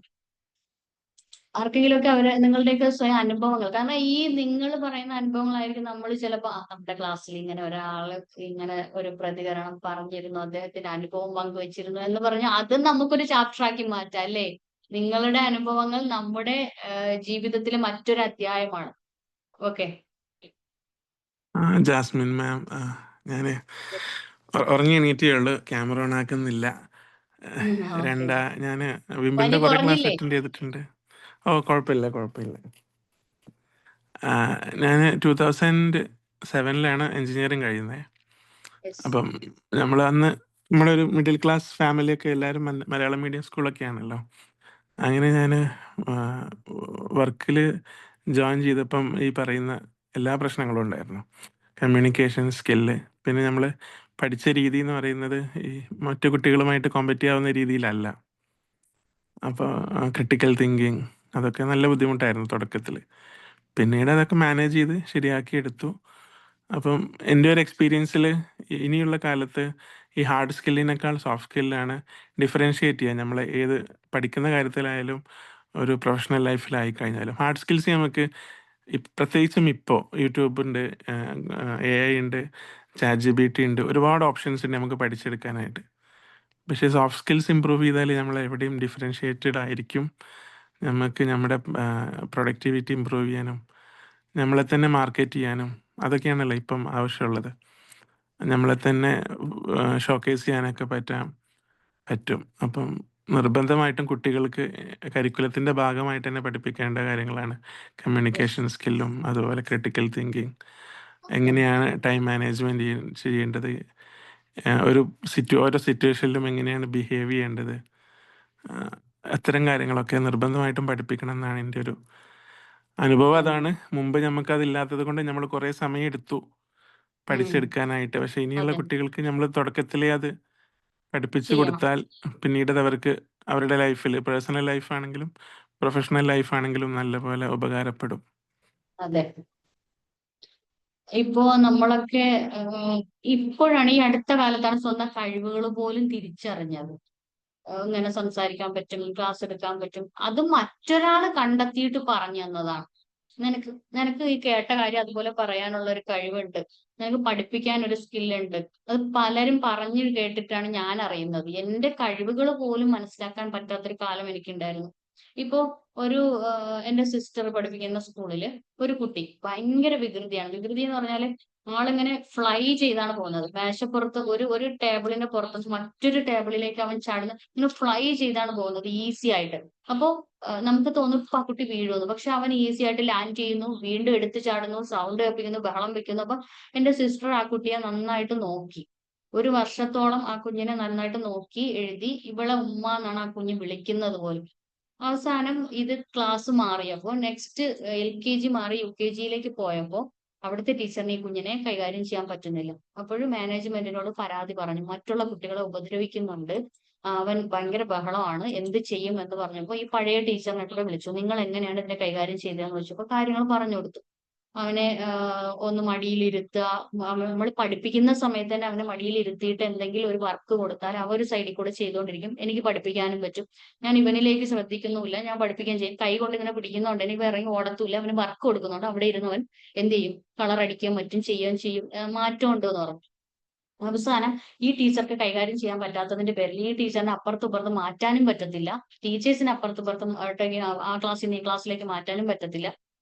ആർക്കെങ്കിലുമൊക്കെ നിങ്ങളുടെയൊക്കെ സ്വയം അനുഭവങ്ങൾ, കാരണം ഈ നിങ്ങൾ പറയുന്ന അനുഭവങ്ങളായിരിക്കും നമ്മൾ ചിലപ്പോൾ നമ്മുടെ ക്ലാസ്സിൽ ഇങ്ങനെ ഒരാള് ഇങ്ങനെ ഒരു പ്രതികരണം പറഞ്ഞിരുന്നു, അദ്ദേഹത്തിന്റെ അനുഭവം പങ്കുവച്ചിരുന്നു എന്ന് പറഞ്ഞാൽ അത് നമുക്കൊരു ചാപ്റ്റർ ആക്കി മാറ്റാം അല്ലേ? നിങ്ങളുടെ അനുഭവങ്ങൾ നമ്മുടെ ജീവിതത്തിലെ മറ്റൊരു അധ്യായമാണ്. ഓക്കെ. ജാസ്മിൻ മാം, ഞാൻ ഉറങ്ങി എണീറ്റേ ഉള്ളൂ, ക്യാമറ ഓൺ ആക്കുന്നില്ല. ഞാൻ വിംബിളിന്റെ കുറെ ക്ലാസ് അറ്റൻഡ് ചെയ്തിട്ടുണ്ട്. കുഴപ്പമില്ല കുഴപ്പമില്ല. ഞാൻ 2007 എഞ്ചിനീയറിങ് കഴിയുന്നത്. അപ്പം നമ്മൾ അന്ന് നമ്മളൊരു മിഡിൽ ക്ലാസ് ഫാമിലിയൊക്കെ, എല്ലാവരും മലയാളം മീഡിയം സ്കൂളൊക്കെ ആണല്ലോ. അങ്ങനെ ഞാൻ വർക്കിൽ ജോയിൻ ചെയ്തപ്പം ഈ പറയുന്ന എല്ലാ പ്രശ്നങ്ങളും ഉണ്ടായിരുന്നു. കമ്മ്യൂണിക്കേഷൻ സ്കില്ല്, പിന്നെ നമ്മൾ പഠിച്ച രീതി എന്ന് പറയുന്നത് ഈ മറ്റു കുട്ടികളുമായിട്ട് കോമ്പറ്റ് ചെയ്യാവുന്ന രീതിയിലല്ല. അപ്പോൾ ക്രിട്ടിക്കൽ തിങ്കിങ് അതൊക്കെ നല്ല ബുദ്ധിമുട്ടായിരുന്നു തുടക്കത്തിൽ. പിന്നീട് അതൊക്കെ മാനേജ് ചെയ്ത് ശരിയാക്കി എടുത്തു. അപ്പം എൻ്റെ ഒരു എക്സ്പീരിയൻസിൽ ഇനിയുള്ള കാലത്ത് ഈ ഹാർഡ് സ്കില്ലിനേക്കാൾ സോഫ്റ്റ് സ്കില്ലാണ് ഡിഫറൻഷിയേറ്റ് ചെയ്യാൻ. നമ്മൾ ഏത് പഠിക്കുന്ന കാര്യത്തിലായാലും ഒരു പ്രൊഫഷണൽ ലൈഫിലായി കഴിഞ്ഞാലും ഹാർഡ് സ്കിൽസ് നമുക്ക് പ്രത്യേകിച്ചും ഇപ്പോൾ യൂട്യൂബ് ഉണ്ട്, AI ഉണ്ട്, ChatGPT ഉണ്ട്, ഒരുപാട് ഓപ്ഷൻസ് ഉണ്ട് നമുക്ക് പഠിച്ചെടുക്കാനായിട്ട്. പക്ഷേ സോഫ്റ്റ് സ്കിൽസ് ഇമ്പ്രൂവ് ചെയ്താൽ നമ്മൾ എവിടെയും ഡിഫറൻഷിയേറ്റഡ് ആയിരിക്കും. നമുക്ക് നമ്മുടെ പ്രൊഡക്ടിവിറ്റി ഇമ്പ്രൂവ് ചെയ്യാനും നമ്മളെ തന്നെ മാർക്കറ്റ് ചെയ്യാനും അതൊക്കെയാണല്ലോ ഇപ്പം ആവശ്യമുള്ളത്. നമ്മളെ തന്നെ ഷോക്കേസ് ചെയ്യാനൊക്കെ പറ്റും. അപ്പം നിർബന്ധമായിട്ടും കുട്ടികൾക്ക് കരിക്കുലത്തിന്റെ ഭാഗമായിട്ട് തന്നെ പഠിപ്പിക്കേണ്ട കാര്യങ്ങളാണ് കമ്മ്യൂണിക്കേഷൻ സ്കില്ലും അതുപോലെ ക്രിട്ടിക്കൽ തിങ്കിങ്, എങ്ങനെയാണ് ടൈം മാനേജ്മെന്റ് ചെയ്യേണ്ടത്, ഓരോ സിറ്റുവേഷനിലും എങ്ങനെയാണ് ബിഹേവ് ചെയ്യേണ്ടത്, അത്തരം കാര്യങ്ങളൊക്കെ നിർബന്ധമായിട്ടും പഠിപ്പിക്കണം എന്നാണ് എൻ്റെ ഒരു അനുഭവം. അതാണ്. മുമ്പ് നമുക്കതില്ലാത്തത് കൊണ്ട് നമ്മൾ കുറേ സമയം എടുത്തു പഠിച്ചെടുക്കാനായിട്ട്. പക്ഷെ ഇനിയുള്ള അതെ. കുട്ടികൾക്ക് നമ്മൾ തുടക്കത്തിലേ അത് പഠിപ്പിച്ചു ചെയ്യണം. കൊടുത്താൽ പിന്നീട് അത് അവർക്ക് അവരുടെ ലൈഫിൽ, പേഴ്സണൽ ലൈഫ് ആണെങ്കിലും പ്രൊഫഷണൽ ലൈഫ് ആണെങ്കിലും നല്ലപോലെ ഉപകാരപ്പെടും. അതെ. ഇപ്പോ നമ്മളൊക്കെ ഇപ്പോഴാണ് ഈ അടുത്ത കാലത്താണ് സ്വന്തം കഴിവുകൾ പോലും തിരിച്ചറിഞ്ഞത്. ഇങ്ങനെ സംസാരിക്കാൻ പറ്റും, ക്ലാസ് എടുക്കാൻ പറ്റും. അത് മറ്റൊരാൾ കണ്ടെത്തിയിട്ട് പറഞ്ഞു തന്നതാണ്. നിനക്ക് നിനക്ക് ഈ കേട്ട കാര്യം അതുപോലെ പറയാനുള്ള ഒരു കഴിവുണ്ട്, നിനക്ക് പഠിപ്പിക്കാൻ ഒരു സ്കില്ലുണ്ട്. അത് പലരും പറഞ്ഞു കേട്ടിട്ടാണ് ഞാൻ അറിയുന്നത്. എന്റെ കഴിവുകൾ പോലും മനസ്സിലാക്കാൻ പറ്റാത്തൊരു കാലം എനിക്കുണ്ടായിരുന്നു. ഇപ്പോ ഒരു എന്റെ സിസ്റ്റർ പഠിപ്പിക്കുന്ന സ്കൂളില് ഒരു കുട്ടി ഭയങ്കര വികൃതിയാണ്. വികൃതി എന്ന് പറഞ്ഞാല് ആളിങ്ങനെ ഫ്ലൈ ചെയ്താണ് പോകുന്നത്. മേശപ്പുറത്ത് ഒരു ടേബിളിന്റെ പുറത്ത് മറ്റൊരു ടേബിളിലേക്ക് അവൻ ചാടുന്ന ഇങ്ങനെ ഫ്ലൈ ചെയ്താണ് പോകുന്നത് ഈസി ആയിട്ട്. അപ്പോ നമുക്ക് തോന്നും ഇപ്പൊ ആ കുട്ടി വീഴുമെന്ന്. പക്ഷെ അവൻ ഈസി ആയിട്ട് ലാൻഡ് ചെയ്യുന്നു, വീണ്ടും എടുത്തു ചാടുന്നു, സൗണ്ട് കേൾപ്പിക്കുന്നു, ബഹളം വെക്കുന്നു. അപ്പൊ എന്റെ സിസ്റ്റർ ആ കുട്ടിയെ നന്നായിട്ട് നോക്കി. ഒരു വർഷത്തോളം ആ കുഞ്ഞിനെ നന്നായിട്ട് നോക്കി എഴുതി. ഇവളെ ഉമ്മ എന്നാണ് ആ കുഞ്ഞ് വിളിക്കുന്നത് പോലും. അവസാനം ഇത് ക്ലാസ് മാറിയപ്പോ നെക്സ്റ്റ് LKG മാറി UKG പോയപ്പോ അവിടുത്തെ ടീച്ചറിന് ഈ കുഞ്ഞിനെ കൈകാര്യം ചെയ്യാൻ പറ്റുന്നില്ല. അപ്പോഴും മാനേജ്മെന്റിനോട് പരാതി പറഞ്ഞു, മറ്റുള്ള കുട്ടികളെ ഉപദ്രവിക്കുന്നുണ്ട്, അവൻ ഭയങ്കര ബഹളമാണ്, എന്ത് ചെയ്യും എന്ന് പറഞ്ഞപ്പോ ഈ പഴയ ടീച്ചറിനെ കൂടെ വിളിച്ചു. നിങ്ങൾ എങ്ങനെയാണ് ഇതിനെ കൈകാര്യം ചെയ്തതെന്ന് ചോദിച്ചപ്പോ കാര്യങ്ങൾ പറഞ്ഞു കൊടുത്തു. അവനെ ഒന്ന് മടിയിലിരുത്തുക. നമ്മൾ പഠിപ്പിക്കുന്ന സമയത്ത് തന്നെ അവനെ മടിയിലിരുത്തിയിട്ട് എന്തെങ്കിലും ഒരു വർക്ക് കൊടുത്താൽ അവ ഒരു സൈഡിൽ കൂടെ ചെയ്തുകൊണ്ടിരിക്കും. എനിക്ക് പഠിപ്പിക്കാനും പറ്റും. ഞാൻ ഇവനിലേക്ക് ശ്രദ്ധിക്കുന്നുമില്ല, ഞാൻ പഠിപ്പിക്കുകയും ചെയ്യും. കൈ കൊണ്ട് ഇങ്ങനെ പിടിക്കുന്നുണ്ട്, എനിക്ക് ഇറങ്ങി ഓടത്തുമില്ല. അവന് വർക്ക് കൊടുക്കുന്നുണ്ട്, അവിടെ ഇരുന്നവൻ എന്ത് ചെയ്യും, കളർ അടിക്കുകയും മറ്റും ചെയ്യുകയും ചെയ്യും. മാറ്റം ഉണ്ട് എന്ന് പറഞ്ഞു. അവസാനം ഈ ടീച്ചർക്ക് കൈകാര്യം ചെയ്യാൻ പറ്റാത്തതിന്റെ പേരിൽ ഈ ടീച്ചറിനെ അപ്പുറത്തും ഇപ്പുറത്തും മാറ്റാനും പറ്റത്തില്ല. ടീച്ചേഴ്സിനെ അപ്പുറത്തും ഇപ്പുറത്തും ആ ക്ലാസ്സിൽ നിന്ന് ഈ ക്ലാസ്സിലേക്ക് മാറ്റാനും പറ്റത്തില്ല.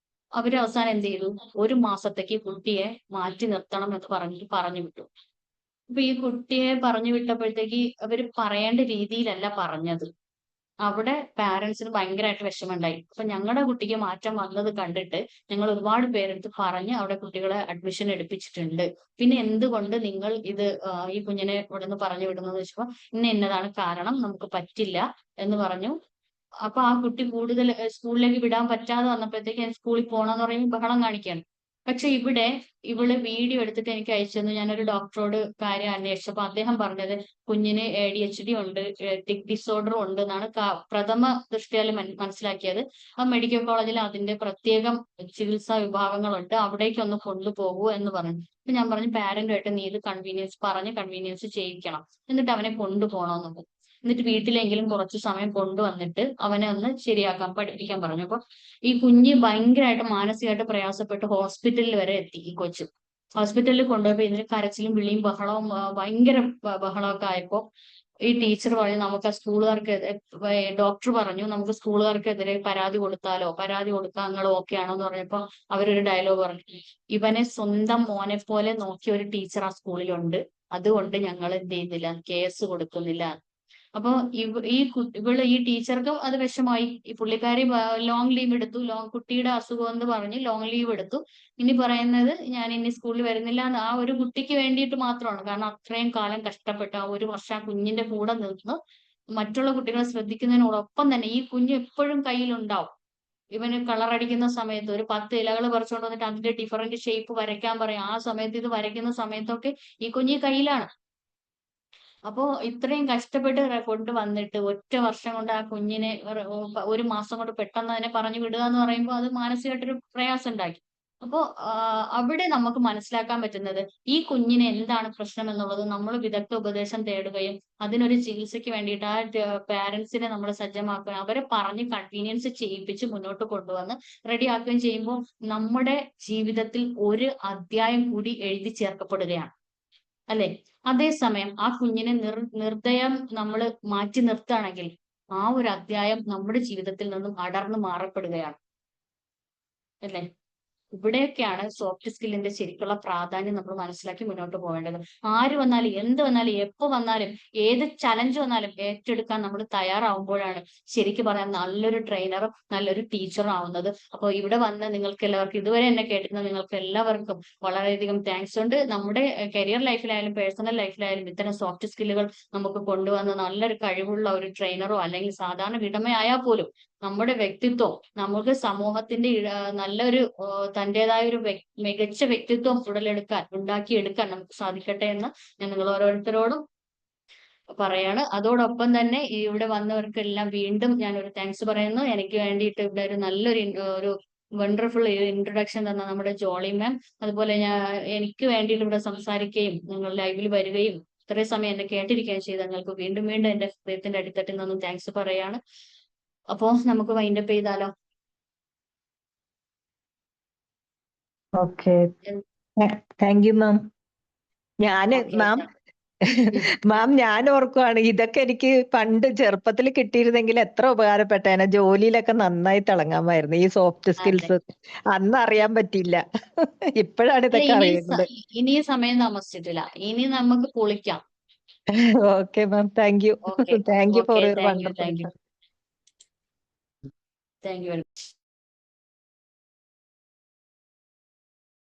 അവര് അവസാനം എന്ത് ചെയ്തു, ഒരു മാസത്തേക്ക് കുട്ടിയെ മാറ്റി നിർത്തണം എന്ന് പറഞ്ഞിട്ട് പറഞ്ഞു വിട്ടു. അപ്പൊ ഈ കുട്ടിയെ പറഞ്ഞു വിട്ടപ്പോഴത്തേക്ക് അവര് പറയേണ്ട രീതിയിലല്ല പറഞ്ഞത്. അവിടെ പാരന്റ്സിന് ഭയങ്കരമായിട്ട് വിഷമമുണ്ടായി. അപ്പൊ ഞങ്ങളുടെ കുട്ടിക്ക് മാറ്റം വന്നത് കണ്ടിട്ട് ഞങ്ങൾ ഒരുപാട് പേരെടുത്ത് പറഞ്ഞ് അവിടെ കുട്ടികളെ അഡ്മിഷൻ എടുപ്പിച്ചിട്ടുണ്ട്. പിന്നെ എന്തുകൊണ്ട് നിങ്ങൾ ഇത് ഈ കുഞ്ഞിനെ ഇവിടെ നിന്ന് പറഞ്ഞു വിടുന്നത് വെച്ചപ്പോ ഇന്നതാണ് കാരണം, നമുക്ക് പറ്റില്ല എന്ന് പറഞ്ഞു. അപ്പൊ ആ കുട്ടി കൂടുതൽ സ്കൂളിലേക്ക് വിടാൻ പറ്റാതെ വന്നപ്പോഴത്തേക്ക് സ്കൂളിൽ പോകണമെന്ന് പറയുമ്പോൾ ബഹളം കാണിക്കുകയാണ്. പക്ഷെ ഇവിടെ ഇവള് വീഡിയോ എടുത്തിട്ട് എനിക്ക് അയച്ചു തന്നു. ഞാനൊരു ഡോക്ടറോട് കാര്യം അന്വേഷിച്ചപ്പോ അദ്ദേഹം പറഞ്ഞത് കുഞ്ഞിന് ADHD ഉണ്ട്, ടിക് ഡിസോർഡറും ഉണ്ട് എന്നാണ് പ്രഥമ ദൃഷ്ടിയാൽ മനസ്സിലാക്കിയത്. ആ മെഡിക്കൽ കോളേജിൽ അതിന്റെ പ്രത്യേകം ചികിത്സാ വിഭാഗങ്ങളുണ്ട്, അവിടേക്കൊന്ന് കൊണ്ടുപോകൂ എന്ന് പറഞ്ഞു. അപ്പൊ ഞാൻ പറഞ്ഞു പാരന്റുമായിട്ട് നീ ഇത് കൺവീനിയൻസ് ചെയ്യിക്കണം, എന്നിട്ട് അവനെ കൊണ്ടുപോകണമെന്നുണ്ട്. എന്നിട്ട് വീട്ടിലെങ്കിലും കുറച്ചു സമയം കൊണ്ടുവന്നിട്ട് അവനെ ഒന്ന് ശരിയാക്കാൻ പഠിപ്പിക്കാൻ പറഞ്ഞു. അപ്പൊ ഈ കുഞ്ഞ് ഭയങ്കരമായിട്ട് മാനസികമായിട്ട് പ്രയാസപ്പെട്ട് ഹോസ്പിറ്റലിൽ വരെ എത്തി. ഈ കൊച്ച് ഹോസ്പിറ്റലിൽ കൊണ്ടുപോയപ്പോ ഇതിന് കരച്ചിലും വിളിയും ബഹളവും ഭയങ്കര ബഹളമൊക്കെ ആയപ്പോ ഈ ടീച്ചർ പറഞ്ഞു നമുക്ക് ആ സ്കൂളുകാർക്ക്, ഡോക്ടർ പറഞ്ഞു നമുക്ക് സ്കൂളുകാർക്കെതിരെ പരാതി കൊടുത്താലോ, പരാതി കൊടുക്കാൻ നിങ്ങൾ ഓക്കെ ആണോ എന്ന് പറഞ്ഞപ്പോ അവരൊരു ഡയലോഗ് പറഞ്ഞു, ഇവനെ സ്വന്തം മോനെ പോലെ നോക്കിയ ഒരു ടീച്ചർ ആ സ്കൂളിലുണ്ട്, അതുകൊണ്ട് ഞങ്ങൾ എന്ത് ചെയ്യുന്നില്ല, കേസ് കൊടുക്കുന്നില്ല. അപ്പൊ ഈ ടീച്ചർക്കും അത് വിഷമായി. ഈ പുള്ളിക്കാരി ലോങ് ലീവ് എടുത്തു. കുട്ടിയുടെ അസുഖം എന്ന് പറഞ്ഞ് ലോങ് ലീവ് എടുത്തു. ഇനി പറയുന്നത് ഞാൻ ഇനി സ്കൂളിൽ വരുന്നില്ല എന്ന് ആ ഒരു കുട്ടിക്ക് വേണ്ടിയിട്ട് മാത്രമാണ്. കാരണം അത്രയും കാലം കഷ്ടപ്പെട്ട് ആ ഒരു വർഷം ആ കുഞ്ഞിന്റെ കൂടെ നിന്ന് മറ്റുള്ള കുട്ടികളെ ശ്രദ്ധിക്കുന്നതിനോടൊപ്പം തന്നെ ഈ കുഞ്ഞ് എപ്പോഴും കയ്യിലുണ്ടാവും. ഇവന് കളർ അടിക്കുന്ന സമയത്ത് ഒരു 10 ഇലകൾ പറിച്ചുകൊണ്ട് വന്നിട്ട് അതിന്റെ ഡിഫറന്റ് ഷേപ്പ് വരയ്ക്കാൻ പറയും. ആ സമയത്ത് ഇത് വരയ്ക്കുന്ന സമയത്തൊക്കെ ഈ കുഞ്ഞ് കയ്യിലാണ്. അപ്പോ ഇത്രയും കഷ്ടപ്പെട്ട് കൊണ്ടുവന്നിട്ട് ഒറ്റ വർഷം കൊണ്ട് ആ കുഞ്ഞിനെ ഒരു മാസം കൊണ്ട് പെട്ടെന്ന് അതിനെ പറഞ്ഞു വിടുക എന്ന് പറയുമ്പോൾ അത് മാനസികമായിട്ടൊരു പ്രയാസം ഉണ്ടാക്കി. അപ്പോ അവിടെ നമുക്ക് മനസ്സിലാക്കാൻ പറ്റുന്നത് ഈ കുഞ്ഞിന് എന്താണ് പ്രശ്നം എന്നുള്ളത് നമ്മൾ വിദഗ്ധ ഉപദേശം തേടുകയും അതിനൊരു ചികിത്സയ്ക്ക് വേണ്ടിയിട്ട് ആ പാരന്റ്സിനെ നമ്മൾ സജ്ജമാക്കുകയും അവരെ പറഞ്ഞ് കൺവീനിയൻസ് ചെയ്യിപ്പിച്ച് മുന്നോട്ട് കൊണ്ടുവന്ന് റെഡിയാക്കുകയും ചെയ്യുമ്പോൾ നമ്മുടെ ജീവിതത്തിൽ ഒരു അധ്യായം കൂടി എഴുതി ചേർക്കപ്പെടുകയാണ്, അല്ലെ? അതേസമയം ആ കുഞ്ഞിനെ നിർദ്ദയം നമ്മൾ മാറ്റി നിർത്തുകയാണെങ്കിൽ ആ ഒരു അധ്യായം നമ്മുടെ ജീവിതത്തിൽ നിന്നും അടർന്നു മാറപ്പെടുകയാണ്, അല്ലെ? ഇവിടെയൊക്കെയാണ് സോഫ്റ്റ് സ്കില്ലിന്റെ ശരിക്കുള്ള പ്രാധാന്യം നമ്മൾ മനസ്സിലാക്കി മുന്നോട്ട് പോകേണ്ടത്. ആര് വന്നാലും എന്ത് വന്നാലും എപ്പോ വന്നാലും ഏത് ചലഞ്ച് വന്നാലും ഏറ്റെടുക്കാൻ നമ്മൾ തയ്യാറാവുമ്പോഴാണ് ശരിക്കും പറയാൻ നല്ലൊരു ട്രെയിനറും നല്ലൊരു ടീച്ചറും ആവുന്നത്. അപ്പോൾ ഇവിടെ വന്ന് നിങ്ങൾക്ക് എല്ലാവർക്കും ഇതുവരെ എന്നെ കേട്ടിരുന്ന നിങ്ങൾക്ക് എല്ലാവർക്കും വളരെയധികം താങ്ക്സ് ഉണ്ട്. നമ്മുടെ കരിയർ ലൈഫിലായാലും പേഴ്സണൽ ലൈഫിലായാലും ഇത്തരം സോഫ്റ്റ് സ്കില്ലുകൾ നമുക്ക് കൊണ്ടുവന്ന് നല്ലൊരു കഴിവുള്ള ഒരു ട്രെയിനറോ അല്ലെങ്കിൽ സാധാരണ വിടമയായാൽ പോലും നമ്മുടെ വ്യക്തിത്വം നമുക്ക് സമൂഹത്തിന്റെ നല്ലൊരു തന്റേതായ ഒരു മികച്ച വ്യക്തിത്വം ഉണ്ടാക്കിയെടുക്കാൻ നമുക്ക് സാധിക്കട്ടെ എന്ന് ഞാൻ നിങ്ങൾ ഓരോരുത്തരോടും പറയാണ്. അതോടൊപ്പം തന്നെ ഇവിടെ വന്നവർക്കെല്ലാം വീണ്ടും ഞാൻ ഒരു താങ്ക്സ് പറയുന്നു. എനിക്ക് വേണ്ടിയിട്ട് ഇവിടെ ഒരു നല്ലൊരു ഒരു വണ്ടർഫുൾ ഇൻട്രൊഡക്ഷൻ തന്ന നമ്മുടെ ജോളി മാം, അതുപോലെ എനിക്ക് വേണ്ടിയിട്ട് ഇവിടെ സംസാരിക്കുകയും നിങ്ങൾ ലൈവിൽ വരികയും ഇത്രയും സമയം എന്നെ കേട്ടിരിക്കുകയും ചെയ്ത നിങ്ങൾക്ക് വീണ്ടും വീണ്ടും എന്റെ ഹൃദയത്തിന്റെ അടിത്തട്ടിൽ നിന്നും താങ്ക്സ് പറയാണ്. അപ്പോ നമുക്ക് വൈൻഡപ്പ് ചെയ്താലോ? Okay, thank you ma'am. Ma'am ഞാൻ ഓർക്കുവാണ് ഇതൊക്കെ എനിക്ക് പണ്ട് ചെറുപ്പത്തിൽ കിട്ടിയിരുന്നെങ്കിൽ എത്ര ഉപകാരപ്പെട്ടേനെ. ജോലിയിലൊക്കെ നന്നായി തിളങ്ങാമായിരുന്നു. ഈ സോഫ്റ്റ് സ്കിൽസ് അന്ന് അറിയാൻ പറ്റിയില്ല. ഇപ്പോഴാണ് ഇതൊക്കെ അറിയുന്നത്. ഇനി സമയം താമസിച്ചിട്ടില്ല, ഇനി നമുക്ക് പൊളിക്കാം. Okay ma'am, thank you. Thank you for your wonderful. Thank you very much.